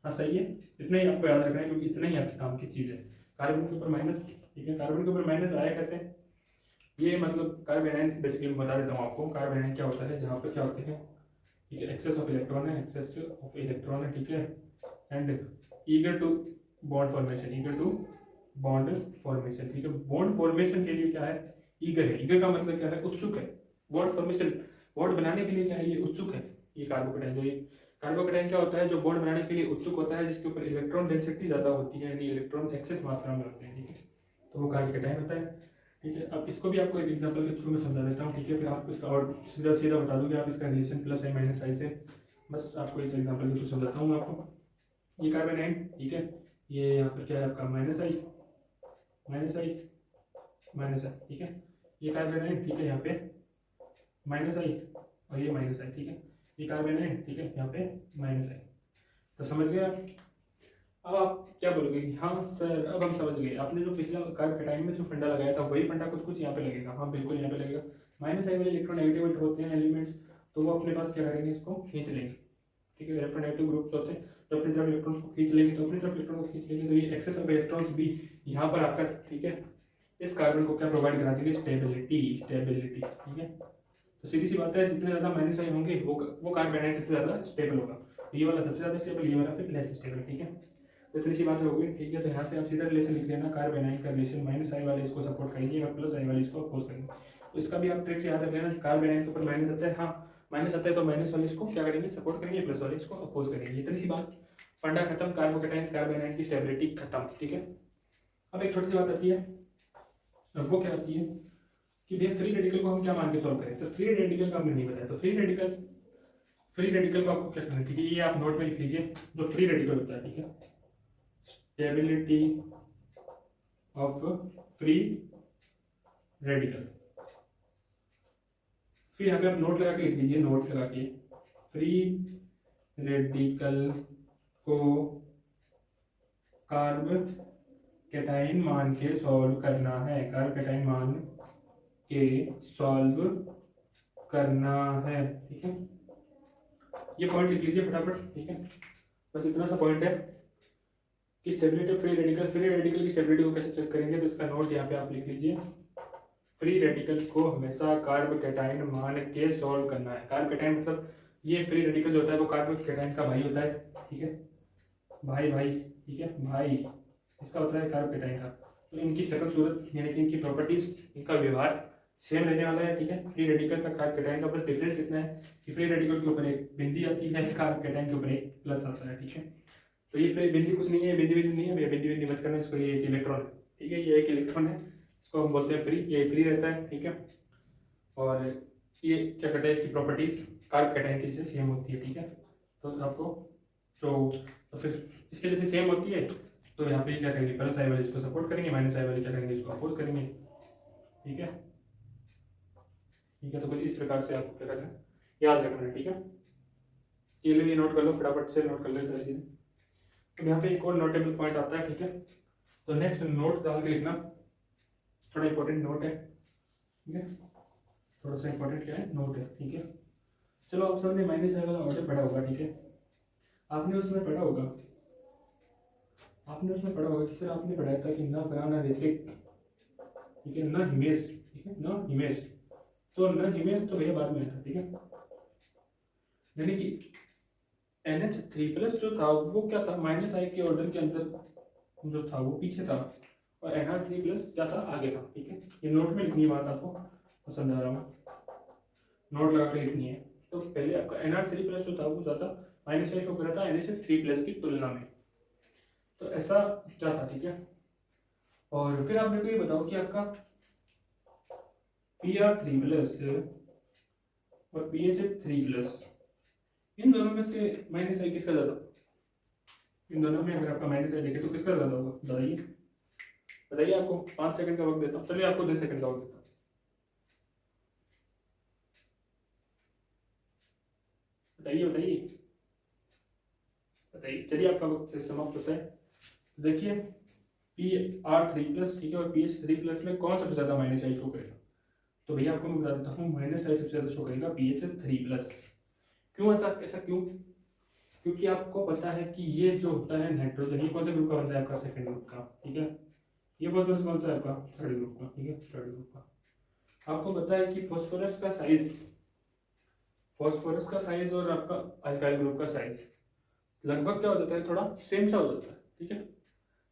Speaker 1: हाँ सही है, इतना ही आपको याद रखना है क्योंकि इतना ही आपके काम की चीज़ है। कार्बन के ऊपर माइनस, ठीक है, कार्बन के ऊपर माइनस आया कैसे, ये मतलब कार्बेनाइन बेसिकली मैं बता देता हूँ आपको। कार्बेनाइन क्या होता है, जहाँ पे क्या होते हैं, ठीक है, एक्सेस ऑफ इलेक्ट्रॉन है, एक्सेस ऑफ इलेक्ट्रॉन है। ठीक है, and eager to bond formation, eager to bond formation. ठीक है, बॉन्ड फॉर्मेशन के लिए क्या है, ईगर है। ईगर का मतलब क्या है, उत्सुक है। बॉन्ड फॉर्मेशन, बॉन्ड बनाने के लिए क्या है, ये उत्सुक है। ये कार्बोकेटाइन, जो ये कार्बोकेटाइन क्या होता है, जो बॉन्ड बनाने के लिए उत्सुक होता है, जिसके ऊपर इलेक्ट्रॉन डेंसिटी ज्यादा होती है, यानी इलेक्ट्रॉन एक्सेस मात्रा में होते हैं। ठीक है, तो वो कार्बोकेटाइन होता है। ठीक है, अब इसको भी आपको एक एग्जांपल के थ्रू में समझा देता हूँ। ठीक है, फिर आपको इसका और सीधा सीधा बता दूंगा आप इसका रिलेशन प्लस आई माइनस आई से। बस आपको इस एग्जांपल के थ्रू समझाता हूँ आपको। ये कार्बोनाइन, ठीक है, ये यहाँ पर क्या है आपका माइनस आई, माइनस आई, माइनस आई। ठीक है, ये कार्बोनाइन, ठीक है, यहाँ पे माइनस आई और ये माइनस आई। ठीक है, ये कार्बोनाइन, ठीक है, यहाँ पे माइनस आई। तो समझ गए आप। अब आप क्या बोलोगे, हाँ सर अब हम समझ गए, आपने जो पिछला कार्बोकेटाइन में जो फंडा लगाया था वही फंडा कुछ कुछ यहाँ पे लगेगा। हाँ बिल्कुल यहाँ पे लगेगा। माइनस आई वाले इलेक्ट्रोनेगेटिव होते हैं एलिमेंट्स, तो वो अपने पास क्या करेंगे, इसको खींच लेंगे। ठीक है, इलेक्ट्रोनेगेटिव ग्रुप्स होते हैं तो अपनी तरफ इलेक्ट्रॉन्स को खींच लेंगे, तो अपनी तरफ इलेक्ट्रॉन को खींच लेंगे, तो ये एक्सेस ऑफ इलेक्ट्रॉन्स भी यहाँ पर आकर, ठीक है, इस कार्बन को क्या प्रोवाइड करा देंगे, स्टेबिलिटी, स्टेबिलिटी। ठीक है, तो सीधी सी बात है, जितने ज्यादा माइनस आई होंगे वो कार्बोनाइन सबसे ज्यादा स्टेबल होगा। ये वाला सबसे ज्यादा स्टेबल, ये वाला फिर लेस स्टेबल। ठीक है, तो इतनी सी बात हो गई। ठीक है, तो यहाँ से आप सीधा रिलेशन लिख लेना, कार्बोनाइन का रिलेशन माइनस आई वाले इसको सपोर्ट करेंगे और प्लस आई वाले इसको अपोज करेंगे। तो इसका भी आप ट्रिक से याद रख लेना, कार्बोनाइन के ऊपर माइनस आता है, हाँ माइनस आता है तो माइनस वाले इसको क्या करेंगे, सपोर्ट करेंगे, प्लस वाले इसको अपोज करेंगे। इतनी सी बात, फंडा खत्म, कार्बोकेटाइन कार्बोनाइन की स्टेबिलिटी खत्म। ठीक है, अब एक छोटी सी बात आती है, अब वो क्या आती है कि भैया फ्री रेडिकल को हम क्या मान के सॉल्व करें। सर फ्री रेडिकल का हमने नहीं बताया, तो फ्री रेडिकल को आपको क्या करना है, ठीक है, ये आप नोट में लिख लीजिए, जो फ्री रेडिकल होता है। ठीक है, स्टेबिलिटी ऑफ फ्री रेडिकल, फिर यहाँ पे आप नोट लगा के लिख दीजिए, नोट लगा के फ्री रेडिकल को कार्बोकेटाइन मान के सॉल्व करना है, कार्बोकेटाइन मान के सॉल्व करना है। ठीक है, ये पॉइंट लिख लीजिए फटाफट। ठीक है, बस इतना सा पॉइंट है कि स्टेबिलिटी ऑफ फ्री रेडिकल की स्टेबिलिटी को कैसे चेक करेंगे, तो इसका नोट यहाँ पे आप लिख लीजिए, फ्री रेडिकल को हमेशा कार्बोकेटाइन मान के सॉल्व करना है। कार्बोकेटाइन मतलब ये फ्री रेडिकल जो होता है वो कार्बोकेटाइन का भाई होता है। ठीक है, भाई, ठीक है, भाई इसका होता है कार्बोकेटाइन का। तो इनकी शक्ल सूरत यानी कि इनकी प्रॉपर्टीज, इनका व्यवहार सेम रहने वाला है। ठीक है, फ्री रेडिकल का कार्बोकेटाइन का बस डिफरेंस इतना है कि फ्री रेडिकल के ऊपर एक बिंदी आती है, कार्बोकेटाइन के ऊपर एक प्लस आता है। ठीक है, तो ये फ्री बिंदी कुछ नहीं है, बिंदी नहीं है, बिंदी मत करना इसको, ये एक इलेक्ट्रॉन है। ठीक है, ये एक इलेक्ट्रॉन है, इसको हम बोलते हैं फ्री, ये फ्री रहता है। ठीक है, और ये क्या कहते हैं इसकी प्रॉपर्टीज कार्ब कैटायन की जैसे सेम होती है, ठीक है। तो आपको तो फिर इसके जैसे सेम होती है तो यहाँ पे क्या करेंगे, प्लस आई वाले इसको सपोर्ट करेंगे, माइनस आई वाले क्या करेंगे, इसको अपोज करेंगे, ठीक है। ठीक है, तो कुछ इस प्रकार से आपको क्या करना है, याद रखना है, ठीक है। चलिए ये नोट कर लो, फटाफट से नोट कर लो सारी चीज़ें। तो यहाँ पे एक और नोटेबल पॉइंट आता है, ठीक है। तो नेक्स्ट नोट डाल के लिखना, थोड़ा इंपॉर्टेंट नोट है, ठीक है। थोड़ा सा इंपॉर्टेंट क्या है, नोट है, ठीक है। चलो आप सबने माइनस आई वाला ऑर्डर पढ़ा होगा, ठीक है। आपने उसमें पढ़ा होगा कि सर आपने पढ़ाया था कि ना फलाना ऋतिक, ठीक है, ना हिमेश, ठीक है, ना हिमेश। तो ना हिमेश तो भैया बाद में था, ठीक है। यानी कि NH3+ जो था वो क्या था, माइनस आई के ऑर्डर के अंदर जो था वो पीछे था, और NR3+ क्या था, आगे था, ठीक है। ये नोट में लिखनी बात आपको पसंद आ रहा हूँ, नोट लगा के लिखनी है। तो पहले आपका NR3+ जो था वो ज़्यादा माइनस आई शो कर रहा था NH3+ की तुलना में, तो ऐसा क्या था, ठीक है। और फिर आप मेरे को ये बताओ कि आपका Pr3+ और PH3+, इन दोनों में से माइनस आई किसका ज़्यादा, इन दोनों में अगर आपका माइनस आई देखे तो किसका ज़्यादा होगा, बताइए बताइए। आपको 5 सेकंड का वक्त देता हूँ, चलिए आपको 10 सेकंड का वक्त देता हूँ, बताइए बताइए बताइए। चलिए आपका वक्त समाप्त होता है। देखिए Pr3+, ठीक है, और PH3+ में कौन सबसे ज़्यादा माइनस आई शो करेगा, तो भैया आपको मैं बता देता हूँ, माइनस आई सबसे ज़्यादा शो करेगा PH3+। क्यों ऐसा ऐसा क्यों, क्योंकि आपको पता है कि ये जो होता है नाइट्रोजन, ये कौन सा ग्रुप का बनता है, आपका सेकंड ग्रुप का, ठीक है। ये कौन सा है, आपका थर्ड ग्रुप का, ठीक है, थर्ड ग्रुप का। आपको पता है कि फॉस्फोरस का साइज और आपका अल्काइल ग्रुप का साइज लगभग क्या हो जाता है, थोड़ा सेम सा हो जाता है, ठीक है।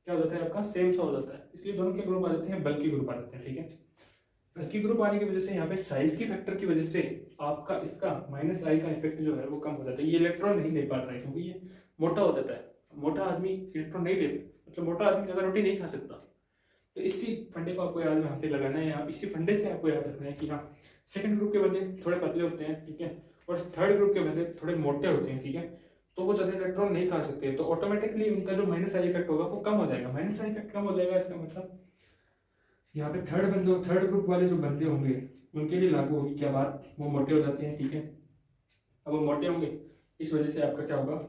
Speaker 1: क्या हो जाता है, आपका सेम सा हो जाता है, इसलिए दोनों के ग्रुप आ जाते हैं, बल्कि ग्रुप आ जाते हैं, ठीक है। बल्कि ग्रुप आने की वजह से यहाँ पे साइज की फैक्टर की वजह से आपका इसका माइनस आई का इफेक्ट जो है वो कम हो जाता है, ये इलेक्ट्रॉन नहीं ले पाता है क्योंकि ये मोटा हो जाता है। मोटा आदमी इलेक्ट्रॉन नहीं ले, मतलब मोटा आदमी ज़्यादा रोटी नहीं खा सकता। तो इसी फंडे को आपको याद यहाँ पे लगाना है, आप इसी फंडे से आपको याद रखना है कि हाँ सेकंड ग्रुप के बंदे थोड़े पतले होते हैं, ठीक है, और थर्ड ग्रुप के बंदे थोड़े मोटे होते हैं, ठीक है। तो वो ज़्यादा इलेक्ट्रॉन नहीं खा सकते, तो ऑटोमेटिकली उनका जो माइनस आई इफेक्ट होगा वो कम हो जाएगा। माइनस आई इफेक्ट कम हो जाएगा, इसका मतलब यहाँ पे थर्ड ग्रुप वाले जो बंदे होंगे उनके लिए लागू होगी क्या बात, वो मोटे हो जाते हैं, ठीक है। अब वो मोटे होंगे, इस वजह से आपका क्या होगा,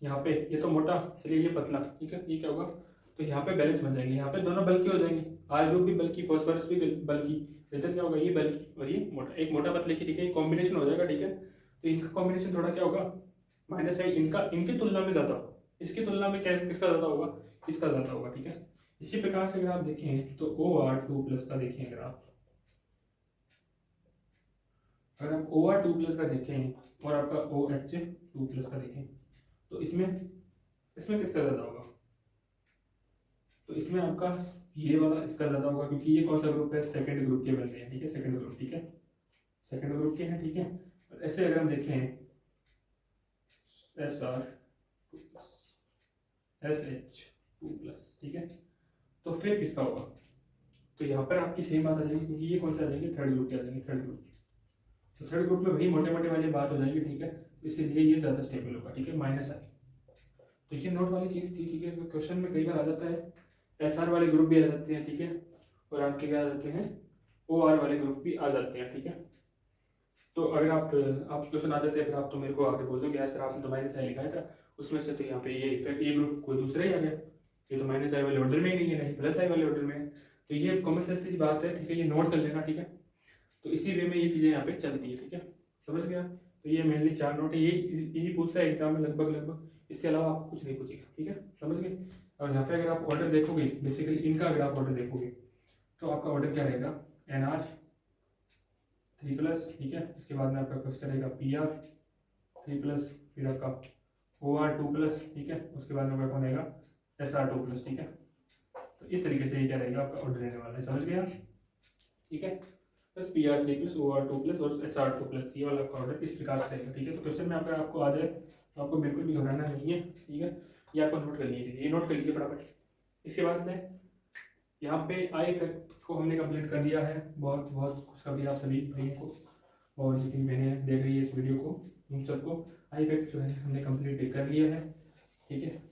Speaker 1: यहाँ पे ये तो मोटा, चलिए ये पतला, ठीक है, ये क्या होगा, तो यहाँ पे बैलेंस बन जाएंगे, यहाँ पे दोनों बल्कि हो जाएंगे, आर ग्रुप भी बल्कि, फॉस्फोरस भी बल्कि, इधर क्या होगा, ये बल्कि और ये मोटा, एक मोटा पतले की, ठीक है, कॉम्बिनेशन हो जाएगा, ठीक है। तो इनका कॉम्बिनेशन थोड़ा क्या होगा, माइनस आई इनका इनकी तुलना में ज़्यादा होगा, इसकी तुलना में क्या किसका ज़्यादा होगा, इसका ज़्यादा होगा, ठीक है। इसी प्रकार से अगर आप देखें तो OR2+ का देखें, अगर आप OR2+ का देखें और आपका OH2+ का देखें, तो इसमें किसका ज़्यादा होगा, तो इसमें आपका ये वाला इसका ज़्यादा होगा, क्योंकि ये कौन सा ग्रुप है, सेकंड ग्रुप के बनते हैं, ठीक है, सेकंड ग्रुप, ठीक है, सेकंड ग्रुप के हैं, ठीक है। और ऐसे अगर हम देखें SR2+SH2+, ठीक है, तो फिर किसका होगा, तो यहाँ पर आपकी सेम बात आ जाएगी, क्योंकि ये कौन सा आ जाएंगे, थर्ड ग्रुप के आ जाएंगे, थर्ड ग्रुप। तो थर्ड ग्रुप में वही मोटे मोटे वाली बात हो जाएगी, ठीक है, इसीलिए ये ज़्यादा स्टेबल होगा, ठीक है, माइनस आई। तो ये नोट वाली चीज़ थी, ठीक है। तो क्वेश्चन में कई बार आ जाता है SR वाले ग्रुप भी आ जाते हैं, ठीक है, और आपके क्या आ जाते हैं, OR वाले ग्रुप भी आ जाते हैं, ठीक है। तो अगर आप क्वेश्चन आ जाते हैं, फिर आप तो मेरे को आगे बोल दोगे सर आपने तो माइनस आई लिखा था उसमें से, तो यहाँ पे ये इफेक्ट, ये ग्रुप कोई दूसरा ही आ गया, ये तो माइनस आई वाले ऑर्डर में ही नहीं है, नहीं प्लस आई वाले ऑर्डर में है। तो ये कॉमन सेंस की बात है, ठीक है, ये नोट कर लेना, ठीक है। तो इसी वे में ये चीज़ें यहाँ पे चलती है, ठीक है, समझ गया। तो ये मेनली 4 नोट है, यही पूछता है एग्जाम में लगभग, इससे अलावा आपको कुछ नहीं पूछेगा, ठीक है, समझ गए। और यहाँ पे अगर आप ऑर्डर देखोगे, बेसिकली इनका अगर आप ऑर्डर देखोगे तो आपका ऑर्डर क्या रहेगा, NR3+, ठीक है, इसके बाद में आपका क्वेश्चन रहेगा PR3+, फिर आपका OR2+, ठीक है, उसके बाद में आपका कौन रहेगा SR2+, ठीक है। तो इस तरीके से ये क्या रहेगा, आपका ऑर्डर रहने वाला है, समझ गया, ठीक है। बस PR3+, OR2+ और SR2+, ये वाला आपका ऑर्डर इस प्रकार से रहेगा, ठीक है। तो क्वेश्चन में आपको आ जाए तो आपको बिल्कुल भी घबराना नहीं है, ठीक है, ये आपको नोट कर लीजिए, ये नोट कर लीजिए फटाफट। इसके बाद में यहाँ पे आई इफेक्ट को हमने कंप्लीट कर दिया है, बहुत बहुत खुशखबरी आप सभी भाइयों को। और जितनी बहनें देख रही है इस वीडियो को, उन सबको आई इफेक्ट जो है हमने कंप्लीट कर लिया है। ठीक है,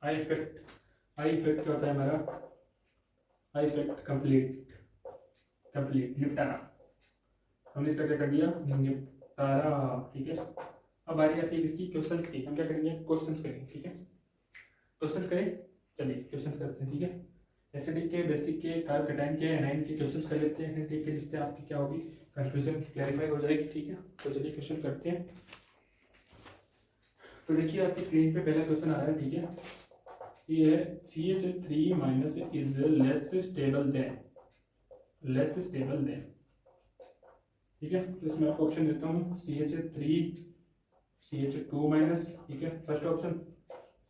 Speaker 1: आई इफेक्ट क्या होता है हमारा? आई इफेक्ट कंप्लीट निपटारा, हमने इसका क्या कर दिया? निपटारा। ठीक है, अब बारी आती है इसकी क्वेश्चंस की। हम क्या करेंगे? क्वेश्चंस करेंगे। ठीक है, क्वेश्चंस करें, चलिए क्वेश्चंस करते हैं। ठीक है, एसिडिक के, बेसिक के, कार्बोकेटाइन के, एनाइन के क्वेश्चंस कर लेते हैं। ठीक है, जिससे आपकी क्या होगी? कंफ्यूजन क्लैरिफाई हो जाएगी। ठीक है, तो चलिए क्वेश्चन करते हैं। तो देखिए आपकी स्क्रीन पे पहला क्वेश्चन आ रहा है। ठीक है, ये है CH3 minus is less stable then. ठीक है, तो इसमें आपको ऑप्शन देता हूँ CH3 CH2 माइनस। ठीक है, फर्स्ट ऑप्शन।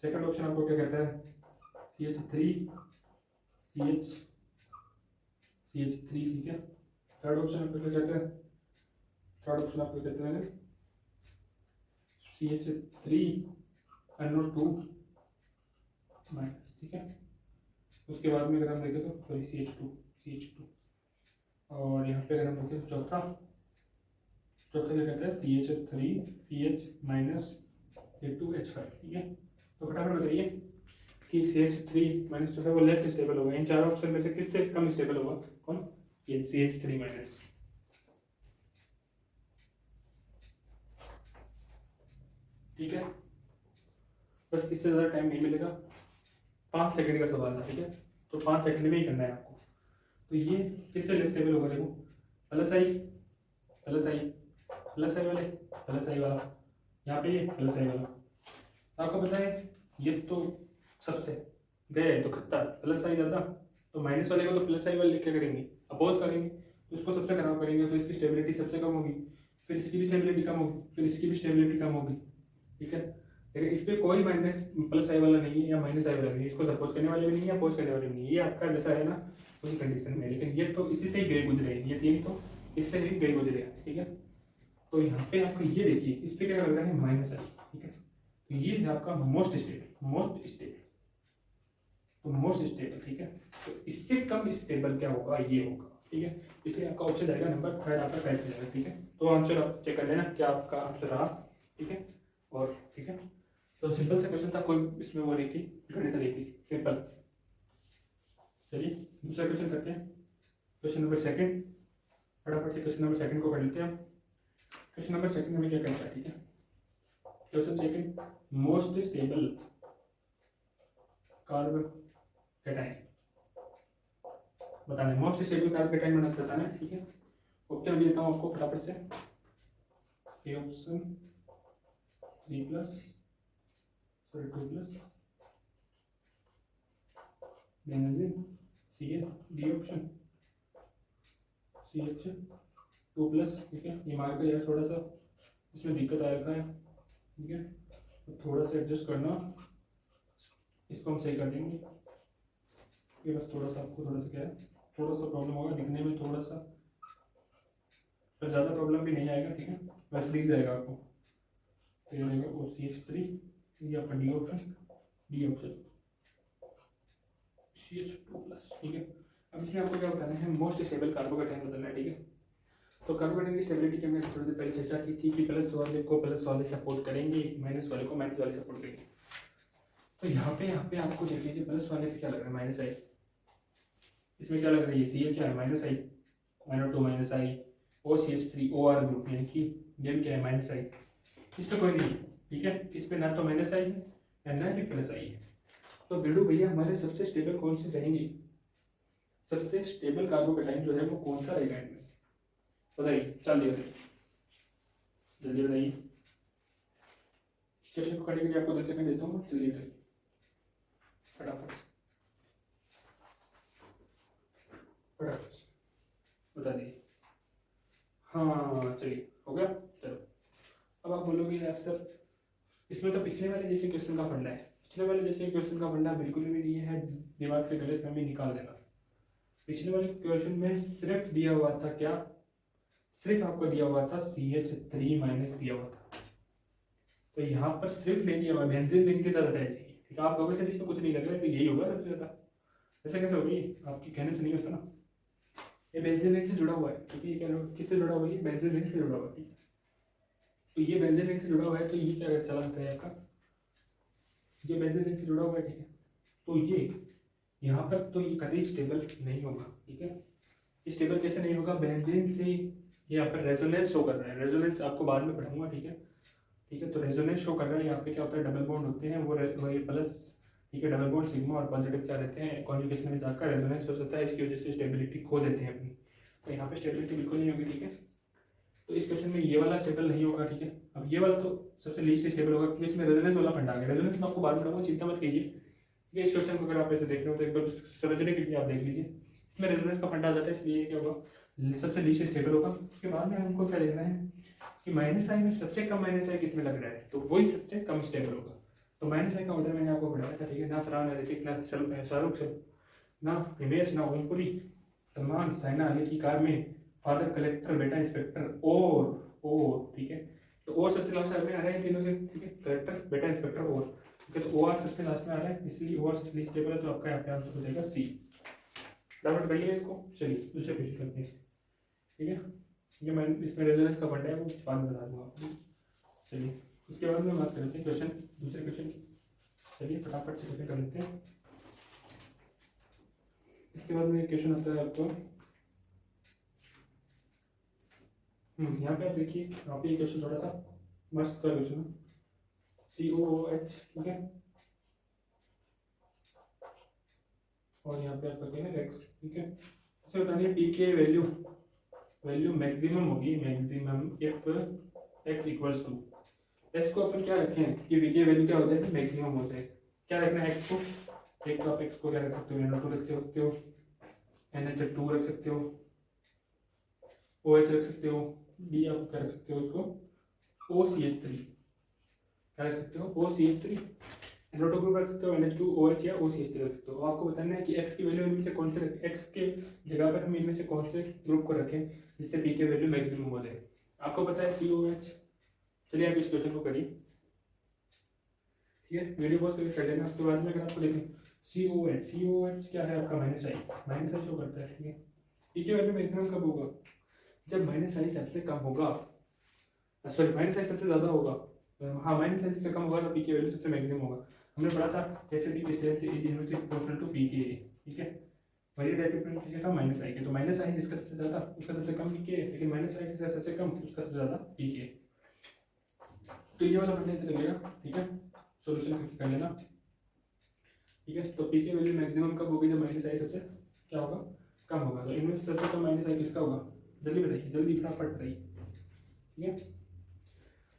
Speaker 1: सेकंड ऑप्शन आपको क्या कहता है? CH3 CH3। ठीक है, थर्ड ऑप्शन आपको क्या कहता है? थर्ड ऑप्शन आपको कहते हैं CH3 NO2 माइनस। ठीक है, उसके बाद में अगर हम देखें तो सॉरी CH2 और यहाँ पे अगर हम देखें तो चौथा क्या कहता है? CH3 CH minus A2H5। ठीक है, तो फटाफट बताइए कि CH3 माइनस जो है वो लेस स्टेबल होगा। इन चार ऑप्शन में से किससे कम स्टेबल होगा? कौन? ये CH3 माइनस। ठीक है, बस इससे ज़्यादा टाइम नहीं मिलेगा, 5 सेकंड का सवाल था। ठीक है, तो 5 सेकंड में ही करना है आपको। तो ये किससे लेस स्टेबल होगा? देखो, प्लस आई वाला, यहाँ पे ये प्लस आई वाला। तो आपको पता है ये तो सबसे गए तो खत्ता, प्लस आई ज़्यादा, तो माइनस वाले को तो प्लस आई वाले लेके करेंगे, अपोज करेंगे, तो इसको सबसे खराब करेंगे, तो इसकी स्टेबिलिटी सबसे कम होगी, फिर इसकी भी स्टेबिलिटी कम होगी, फिर इसकी भी स्टेबिलिटी कम होगी। ठीक है, लेकिन इस पर कोई माइनस प्लस आई वाला नहीं है या माइनस आई वाला नहीं है, इसको सपोज करने वाले भी नहीं है, अपोज करने वाले भी नहीं है, ये आपका जैसा है ना उसी कंडीशन में। लेकिन ये तो इसी से ही गए गुजरे, ये तीन तो इससे ही गए गुजरे। ठीक है, तो यहाँ पे आपको ये देखिए, इस पे क्या लग रहा है? माइनस आई। ठीक है, तो ये है आपका मोस्ट स्टेबल। ठीक है, तो इससे कम स्टेबल क्या होगा? ये होगा। ठीक है, इसलिए आपका ऑप्शन जाएगा नंबर थर्ड, आपका करेक्ट हो जाएगा। ठीक है, तो आंसर आप चेक कर लेना क्या आपका आंसर रहा। ठीक है, और ठीक है, तो सिंपल सा क्वेश्चन था, कोई इसमें वो नहीं थी, गणित नहीं थी, सिंपल। चलिए दूसरा क्वेश्चन करते हैं, क्वेश्चन नंबर सेकंड। फटाफट से क्वेश्चन नंबर सेकंड को कर लेते हैं। क्वेश्चन नंबर सेकंड में क्या करता है? ठीक है, question second, most stable carbocation बताना है। मोस्ट स्टेबल कार्बोकेटाइन बताना है। ठीक है, ऑप्शन भी देता हूँ आपको फटाफट से। A option 3+ sorry 2+ benzene, B option CH2+। ठीक है, ये मार्क यार थोड़ा सा इसमें दिक्कत आ रखा है। ठीक है, तो थोड़ा सा एडजस्ट करना, इसको हम सही कर देंगे। ये बस थोड़ा सा आपको थोड़ा सा क्या है, थोड़ा सा प्रॉब्लम होगा दिखने में, थोड़ा सा, पर ज़्यादा प्रॉब्लम भी नहीं आएगा। ठीक है, वैसे दिख जाएगा आपको। तो ये रहेगा वो CH3, ये आपका डी ऑप्शन CH2+। ठीक है, अब इसमें आपको क्या बताना है? मोस्ट स्टेबल कार्बोकेटाइन बताना है। ठीक है, तो कार्बोकेटाइन की स्टेबिलिटी की हमने थोड़ी देर पहले चर्चा की थी कि प्लस वाले को प्लस वाले सपोर्ट करेंगे, माइनस वाले को माइनस वाले सपोर्ट करेंगे। तो यहाँ पे आपको देख लीजिए, प्लस वाले पे क्या लग रहा है? माइनस आई। इसमें क्या लग रही है? सी क्या है? माइनस आई, -2 माइनस आई, और CH3 OR ग्रुप, यानी कि ये भी क्या है? माइनस आई। इस पर कोई नहीं है। ठीक है, इस पर ना तो माइनस आई है या ना ही प्लस आई है। तो बिल्डू भैया हमारे सबसे स्टेबल कौन से रहेंगे? सबसे स्टेबल कार्बोकेटाइन जो है वो कौन सा रहेगा इनमें से? बताइए, जल्दी बताइए, जल्दी बताइए। क्वेश्चन को करने के लिए आपको 10 सेकंड देता हूँ, जल्दी बताइए फटाफट बता दीजिए। हाँ चलिए, हो गया। चलो, अब आप बोलोगे यार सर इसमें तो पिछले वाले जैसे क्वेश्चन का फंडा है। पिछले वाले जैसे क्वेश्चन का फंडा बिल्कुल भी नहीं है, दिमाग से गलत फहमी निकाल देना। पिछले वाले क्वेश्चन में सिर्फ दिया हुआ था क्या? सिर्फ आपको दिया हुआ था CH3- दिया हुआ था। तो यहाँ पर सिर्फ नहीं दिया हुआ, बेंजीन लिंक के साथ रहना चाहिए। ठीक है, आप कहोगे सर इसमें कुछ नहीं लग रहा है, तो यही होगा सबसे ज़्यादा। ऐसा कैसे होगी? आपके कहने से नहीं होता ना। ये बेंजीन रिंग से जुड़ा हुआ है, ठीक है। ये क्या किससे जुड़ा हुआ है? ये बेंजीन रिंग से जुड़ा हुआ है, ठीक है। तो ये बेंजीन रिंग से जुड़ा हुआ है, तो ये क्या चला जाता है आपका, ये बेंजीन रिंग से जुड़ा हुआ है, ठीक है। तो ये यहाँ पर तो ये कभी स्टेबल नहीं होगा, ठीक है। स्टेबल कैसे नहीं होगा? बेंजीन से ये यहाँ पर रेजोनेंस शो कर रहा है, रेजोनेंस आपको बाद में पढ़ाऊंगा, ठीक है। ठीक है, तो रेजोनेंस शो कर रहा है यहाँ पे। क्या होता है? डबल बॉन्ड होते हैं वो ये प्लस, ठीक है। डबल बॉन्ड सिग्मा और पॉजिटिव क्या रहते हैं? कॉन्जुगेशन में जाकर रेजोनेंस हो जाता है, इसकी वजह से स्टेबिलिटी खो देते हैं अपनी। तो यहाँ पे स्टेबिलिटी बिल्कुल नहीं होगी, ठीक है। तो इस क्वेश्चन में ये वाला स्टेबल नहीं होगा, ठीक है। अब ये वाला तो सबसे लीस्ट स्टेबल होगा, क्योंकि इसमें रेजोनेंस वाला फंडा आ गया। रेजोनेंस मैं आपको बाद में बताऊंगा, चिंता मत कीजिए, ठीक है। इस क्वेश्चन को अगर आप ऐसे देख रहे हो तो एक बार समझने के लिए आप देख लीजिए, इसमें रेजोनेंस का फंडा आ जाता है, इसलिए क्या होगा? सबसे लीस्ट स्टेबल होगा। उसके बाद में हमको क्या देखना है कि माइनस आई में सबसे कम माइनस आई किसमें लग रहा है, तो वही सबसे कम स्टेबल होगा। तो माइनस आई का ऑर्डर मैंने आपको पढ़ाया था, ठीक है। ना फरहान, ना ऋतिक, ना शाहरुख, ना हिमेश, ना ओमपुरी, सलमान, साइना अली की कार में फादर कलेक्टर, बेटा इंस्पेक्टर और ठीक है। तो और सबसे लास्ट में आ रहा है तीनों से, ठीक है। कलेक्टर, बेटा इंस्पेक्टर और, ठीक है। तो ओ आर सबसे लास्ट में आ रहा है, इसलिए ओ आर सबसे स्टेबल है, तो आपका यहाँ पे आंसर हो जाएगा सी। डाउट कर लिया इसको। चलिए दूसरे क्वेश्चन करते हैं, ठीक है। ये मैं इसमें रेजोनेंस का फंडा है, वो बाद में बता दूंगा आपको। चलिए उसके बाद में बात करते हैं क्वेश्चन, दूसरे क्वेश्चन की। चलिए फटाफट से क्वेश्चन कर लेते हैं। इसके बाद में क्वेश्चन आता है आपको, यहाँ पे आप देखिए, यहाँ पे क्वेश्चन थोड़ा सा मस्त सा क्वेश्चन है, COOH, ठीक है। और यहाँ पे आप करते हैं x, ठीक है। इसमें बताइए पी के वैल्यू मैक्सिमम होगी, maximum if x equals to, x को अपन क्या रखें कि पी के वैल्यू क्या हो जाए? मैक्सिमम हो जाए। क्या रखना है x को? एक तो आप x को क्या रख सकते हो? NO2 रख सकते हो, NH2 रख सकते हो, OH रख सकते हो, B आप क्या रख सकते हो उसको? OCH3, क्या रख सकते हो? OCH3। NO2 ग्रुप रख सकते हो, NH2, OH या OCH3 रख सकते हो। आपको बताना है कि x की वैल्यू इनमें से कौन से रखें, x के जगह पर हम इनमें से कौन से ग्रुप को रखें जिससे पी के वैल्यू मैक्सिमम हो जाए। आपको पता है COH। चलिए आप इस क्वेश्चन को करिए, ठीक है। वीडियो पॉज करके कर लेना। उसके बाद में अगर आपको देखें COH क्या है आपका? माइनस आई शो करता है, ठीक है। पी के वैल्यू मैक्सिमम कब होगा? जब माइनस आई सबसे कम होगा, सॉरी माइनस आई सबसे ज़्यादा होगा, हाँ माइनस आई सबसे कम होगा तो पी के वैल्यू सबसे मैक्सिमम होगा। हमने पढ़ा था जैसे डी की strength is inversely proportional to P के, ठीक है। वही डेफिनेट किसका था? माइनस आई के। तो माइनस आई जिसका सबसे ज़्यादा उसका सबसे कम पी के, लेकिन माइनस आई जिसका सबसे कम उसका सबसे ज़्यादा पी के। तो ये वाला फंडा लगेगा, ठीक है। सोल्यूशन कर लेना, ठीक है। तो पी के वैल्यू मैक्सिमम कब होगी? जब माइनस आई सबसे क्या होगा? कम होगा। तो इनमें सबसे कम माइनस आई किसका होगा? जल्दी बताइए, जल्दी फटाफट बताइए, ठीक है।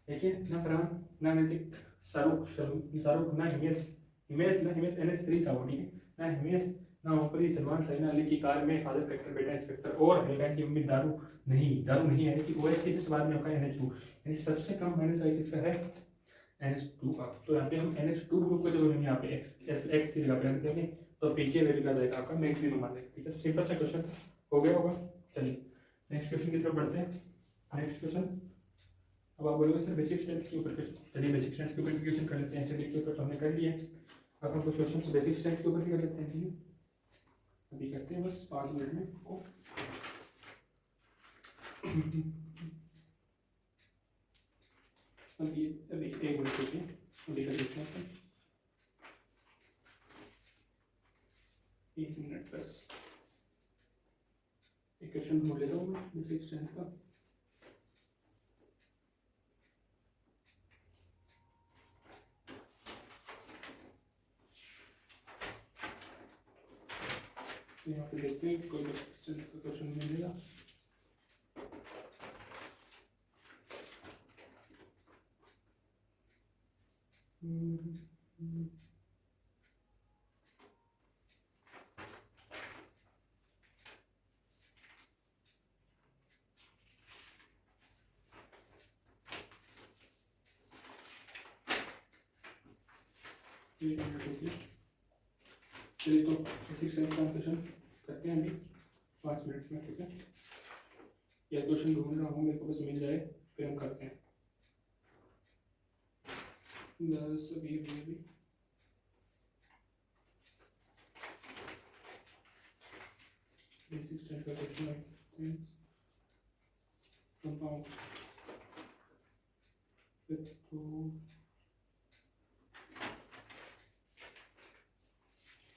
Speaker 1: देखिए ना फरहान, ना नैतिक, शाहरुख, ना हिमेश NH3 था वो, ठीक है। ना हिमेश, ना ओमपुरी, सलमान, साइना अली की कार में फादर कलेक्टर, बेटा इंस्पेक्टर और हल्का की मम्मी दारू नहीं है, कि OH के जिस बाद में आपका NH2, यानी सबसे कम माइनस आई किसका है? NH2 का। तो यहाँ पे हम NH2 ग्रुप को जब हम यहाँ पे x की जगह पे रख देंगे तो पी के वैल्यू का जाएगा आपका मैक्सिमम आ जाएगा, ठीक है। तो सिंपल सा क्वेश्चन हो गया होगा। चलिए नेक्स्ट क्वेश्चन की तरफ बढ़ते हैं। नेक्स्ट क्वेश्चन, अब आप बोलोगे सर बेसिक स्ट्रेंथ के ऊपर क्वेश्चन। चलिए बेसिक स्ट्रेंथ के ऊपर क्वेश्चन कर लेते हैं। एसिडिक के ऊपर तो हमने कर लिया है, अब हम कुछ क्वेश्चन बेसिक स्ट्रेंथ के ऊपर भी कर लेते हैं, ठीक है। अभी करते हैं बस 5 मिनट में को। अभी एक मिनट देखिए, अभी कर लेते हैं 1 मिनट बस। एक क्वेश्चन ढूंढ लेता हूँ बेसिक स्ट्रेंथ का। यहाँ पे देखते हैं कोई क्वेश्चन मिलेगा। चलिए तो बेसिक स्ट्रेंथ का क्वेश्चन करते हैं अभी 5 मिनट में, ठीक है। यह क्वेश्चन ढूंढ रहा हूँ, मेरे को बस मिल जाए फिर हम करते हैं। बस अभी बेसिक स्ट्रेंथ का क्वेश्चन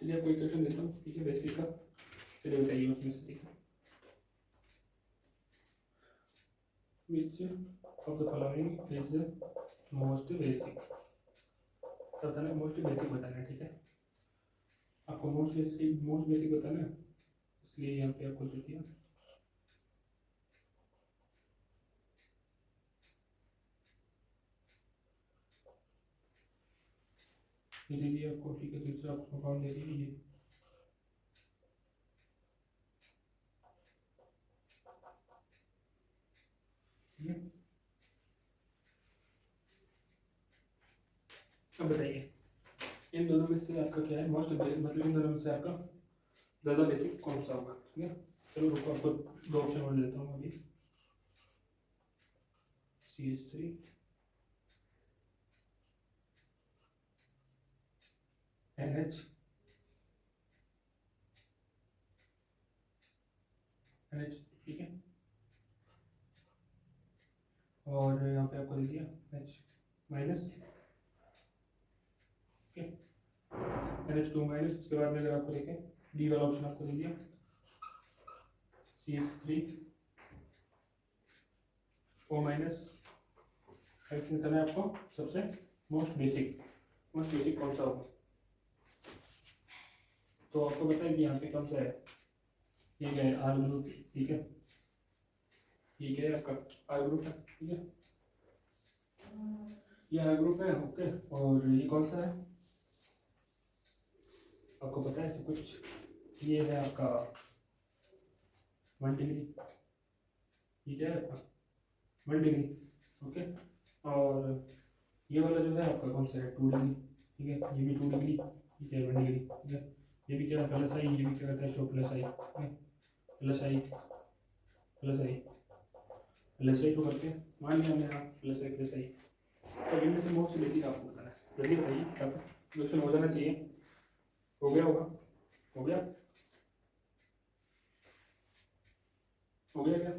Speaker 1: चलिए आपको एक क्वेश्चन देता हूँ, ठीक है, बेसिक का। चलिए बताइए उसमें से, ठीक है, which of the following is most basic, बताना है, मोस्ट बेसिक बताना है, ठीक है। आपको मोस्ट बेसिक बताना है, इसलिए यहाँ पे आपको दे दिया। ये दे दिया आपको, ठीक है। दूसरा आपको कौन दे दिया, ये ठीक है। अब बताइए इन दोनों में से आपका क्या है मोस्ट बेसिक, मतलब इन दोनों में से आपका ज़्यादा बेसिक कौन सा होगा, ठीक है। चलो रुको, आपको दो ऑप्शन और देता हूँ अभी। CH3 NH ठीक है, और यहाँ पे आपको दे दिया H माइनस, ठीक है, NH2 माइनस। उसके बाद में अगर आपको देखें डी वाला ऑप्शन आपको दे दिया CH3 O माइनस। निकालना है आपको सबसे मोस्ट बेसिक कौन सा होगा। तो आपको बताएं कि यहाँ पे कौन सा है, ये क्या है, आर ग्रुप, ठीक है, ये क्या है आपका आर ग्रुप है, ठीक है, ये आर ग्रुप है, ओके। और ये कौन सा है आपको पता है सब कुछ, ये है आपका 1 डिग्री, ये क्या है आपका 1 डिग्री, ओके। और ये वाला जो है आपका कौन सा है 2 डिग्री, ठीक है, ये भी 2 डिग्री, ये क्या है 1 डिग्री, ठीक है। ये भी क्या है प्लस आई, ये भी क्या कहता है शो प्लस आई, ठीक है, प्लस आई शो करते हैं, मान लिया हमने, हाँ प्लस आई। तो इनमें से मोस्ट बेसिक आपको बताना है, जल्दी बताइए, अब क्वेश्चन हो जाना चाहिए। हो गया होगा, हो गया क्या,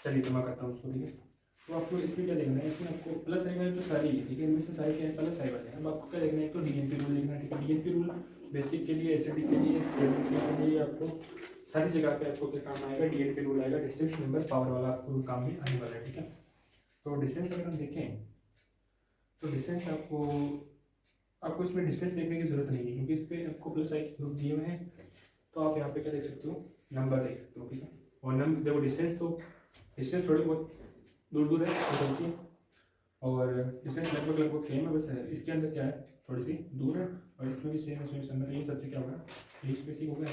Speaker 1: चलिए तो मैं करता हूँ उसको, ठीक है। तो आपको इसमें क्या देखना है, इसमें आपको प्लस आई वाले तो सारी है, ठीक है, इनमें से सारे क्या है प्लस आई वाले हैं। अब आपको क्या देखना है, तो DNP रूल देखना है, ठीक है। DNP रूल बेसिक के लिए, एसिडिक के लिए, स्टेबिलिटी के लिए, आपको सारी जगह पे आपको क्या काम आएगा, DNP रूल आएगा, डिस्टेंस नंबर पावर वाला आपको रूल काम में आने वाला है, ठीक है। तो डिस्टेंस अगर हम देखें तो डिस्टेंस आपको इसमें डिस्टेंस देखने की जरूरत नहीं है, क्योंकि इस पर आपको प्लस आई ग्रुप दिए हुए हैं। तो आप यहाँ पे क्या देख सकते हो, नंबर देख सकते हो, ठीक है। और नंबर देखो, डिस्टेंस थोड़ी बहुत दूर है चलती है, और डिस्टेंस लगभग सेम है, बस है इसके अंदर क्या है थोड़ी सी दूर है, और इसमें भी सेम है, इसमें अंदर ये सबसे क्या होगा लीस्ट बेसिक हो गया।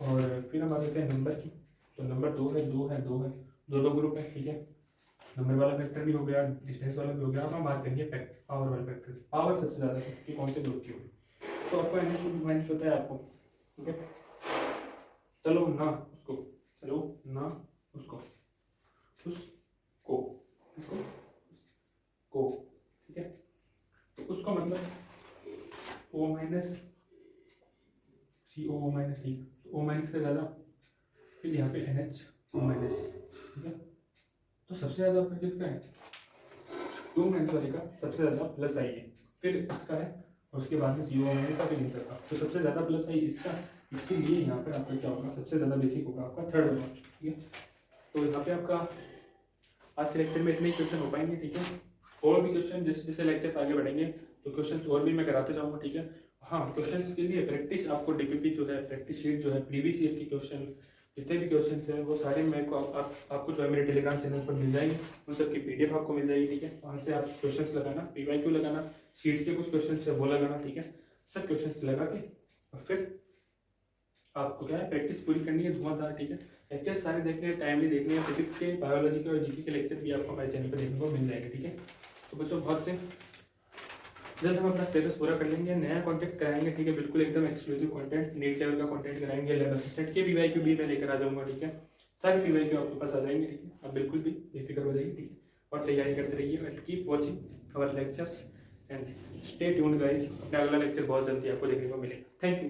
Speaker 1: और फिर हम आ जाते हैं नंबर की, तो नंबर दो ग्रुप है, ठीक है। नंबर वाला फैक्टर भी हो गया, डिस्टेंस वाला भी हो गया। अब हम बात करेंगे पावर वाले फैक्टर, पावर सबसे ज़्यादा किसकी कौन से ग्रुप की होगी। तो आपको NH2 माइनस होता है आपको, ठीक है। चलो ना उसको ठीक है। तो उसको मतलब O माइनस CO माइनस, ठीक, O माइनस का ज़्यादा, फिर यहाँ पे NH2 माइनस, ठीक है। तो सबसे ज़्यादा आपका किसका है 2 माइनस वाले का सबसे ज़्यादा प्लस आई है, फिर इसका है, और उसके बाद में CO माइनस का फिर इन सबका, तो सबसे ज़्यादा प्लस आई इसका, इसीलिए यहाँ पर आपका क्या होगा सबसे ज़्यादा बेसिक होगा आपका थर्ड वाला, ठीक है। तो यहाँ पे आपका आज के लेक्चर में इतने ही क्वेश्चन हो पाएंगे, ठीक है। और भी क्वेश्चन जैसे जैसे लेक्चर्स आगे बढ़ेंगे तो क्वेश्चन और भी मैं कराते जाऊँगा, ठीक है। हाँ, क्वेश्चन के लिए प्रैक्टिस आपको DPP जो है प्रैक्टिस शीट जो है प्रीवियस ईयर के क्वेश्चन जितने भी क्वेश्चन हैं वो सारे मेरे को आपको जो है मेरे टेलीग्राम चैनल पर मिल जाएंगे, उन सबकी PDF आपको मिल जाएगी, ठीक है। वहाँ से आप क्वेश्चंस लगाना, PYQ लगाना, शीट्स के कुछ क्वेश्चन है वो लगाना, ठीक है। सब क्वेश्चंस लगा के और फिर आपको क्या है प्रैक्टिस पूरी करनी है धुआंधार, ठीक है। लेक्चर सारे देखने हैं, टाइमली देखने हैं, फिजिक्स के, बायोलॉजी के और GK के लेक्चर भी आपको हमारे चैनल पर देखने को मिल जाएंगे, ठीक है। तो बच्चों बहुत जल्द हम अपना सिलेबस पूरा कर लेंगे, नया कंटेंट कराएंगे, ठीक है, बिल्कुल एकदम एक्सक्लूसिव कंटेंट, नीट लेवल का कंटेंट कराएंगे, लैब असिस्टेंट के PYQ भी मैं लेकर आ जाऊंगा, ठीक है। सारे PYQ आपके पास आ जाएंगे, ठीक है। आप बिल्कुल भी बेफिक्र हो जाइए, ठीक है, और तैयारी करते रहिए and keep watching our lectures and stay tuned guys. अपना अगला लेक्चर बहुत जल्दी आपको देखने को मिलेगा। Thank you.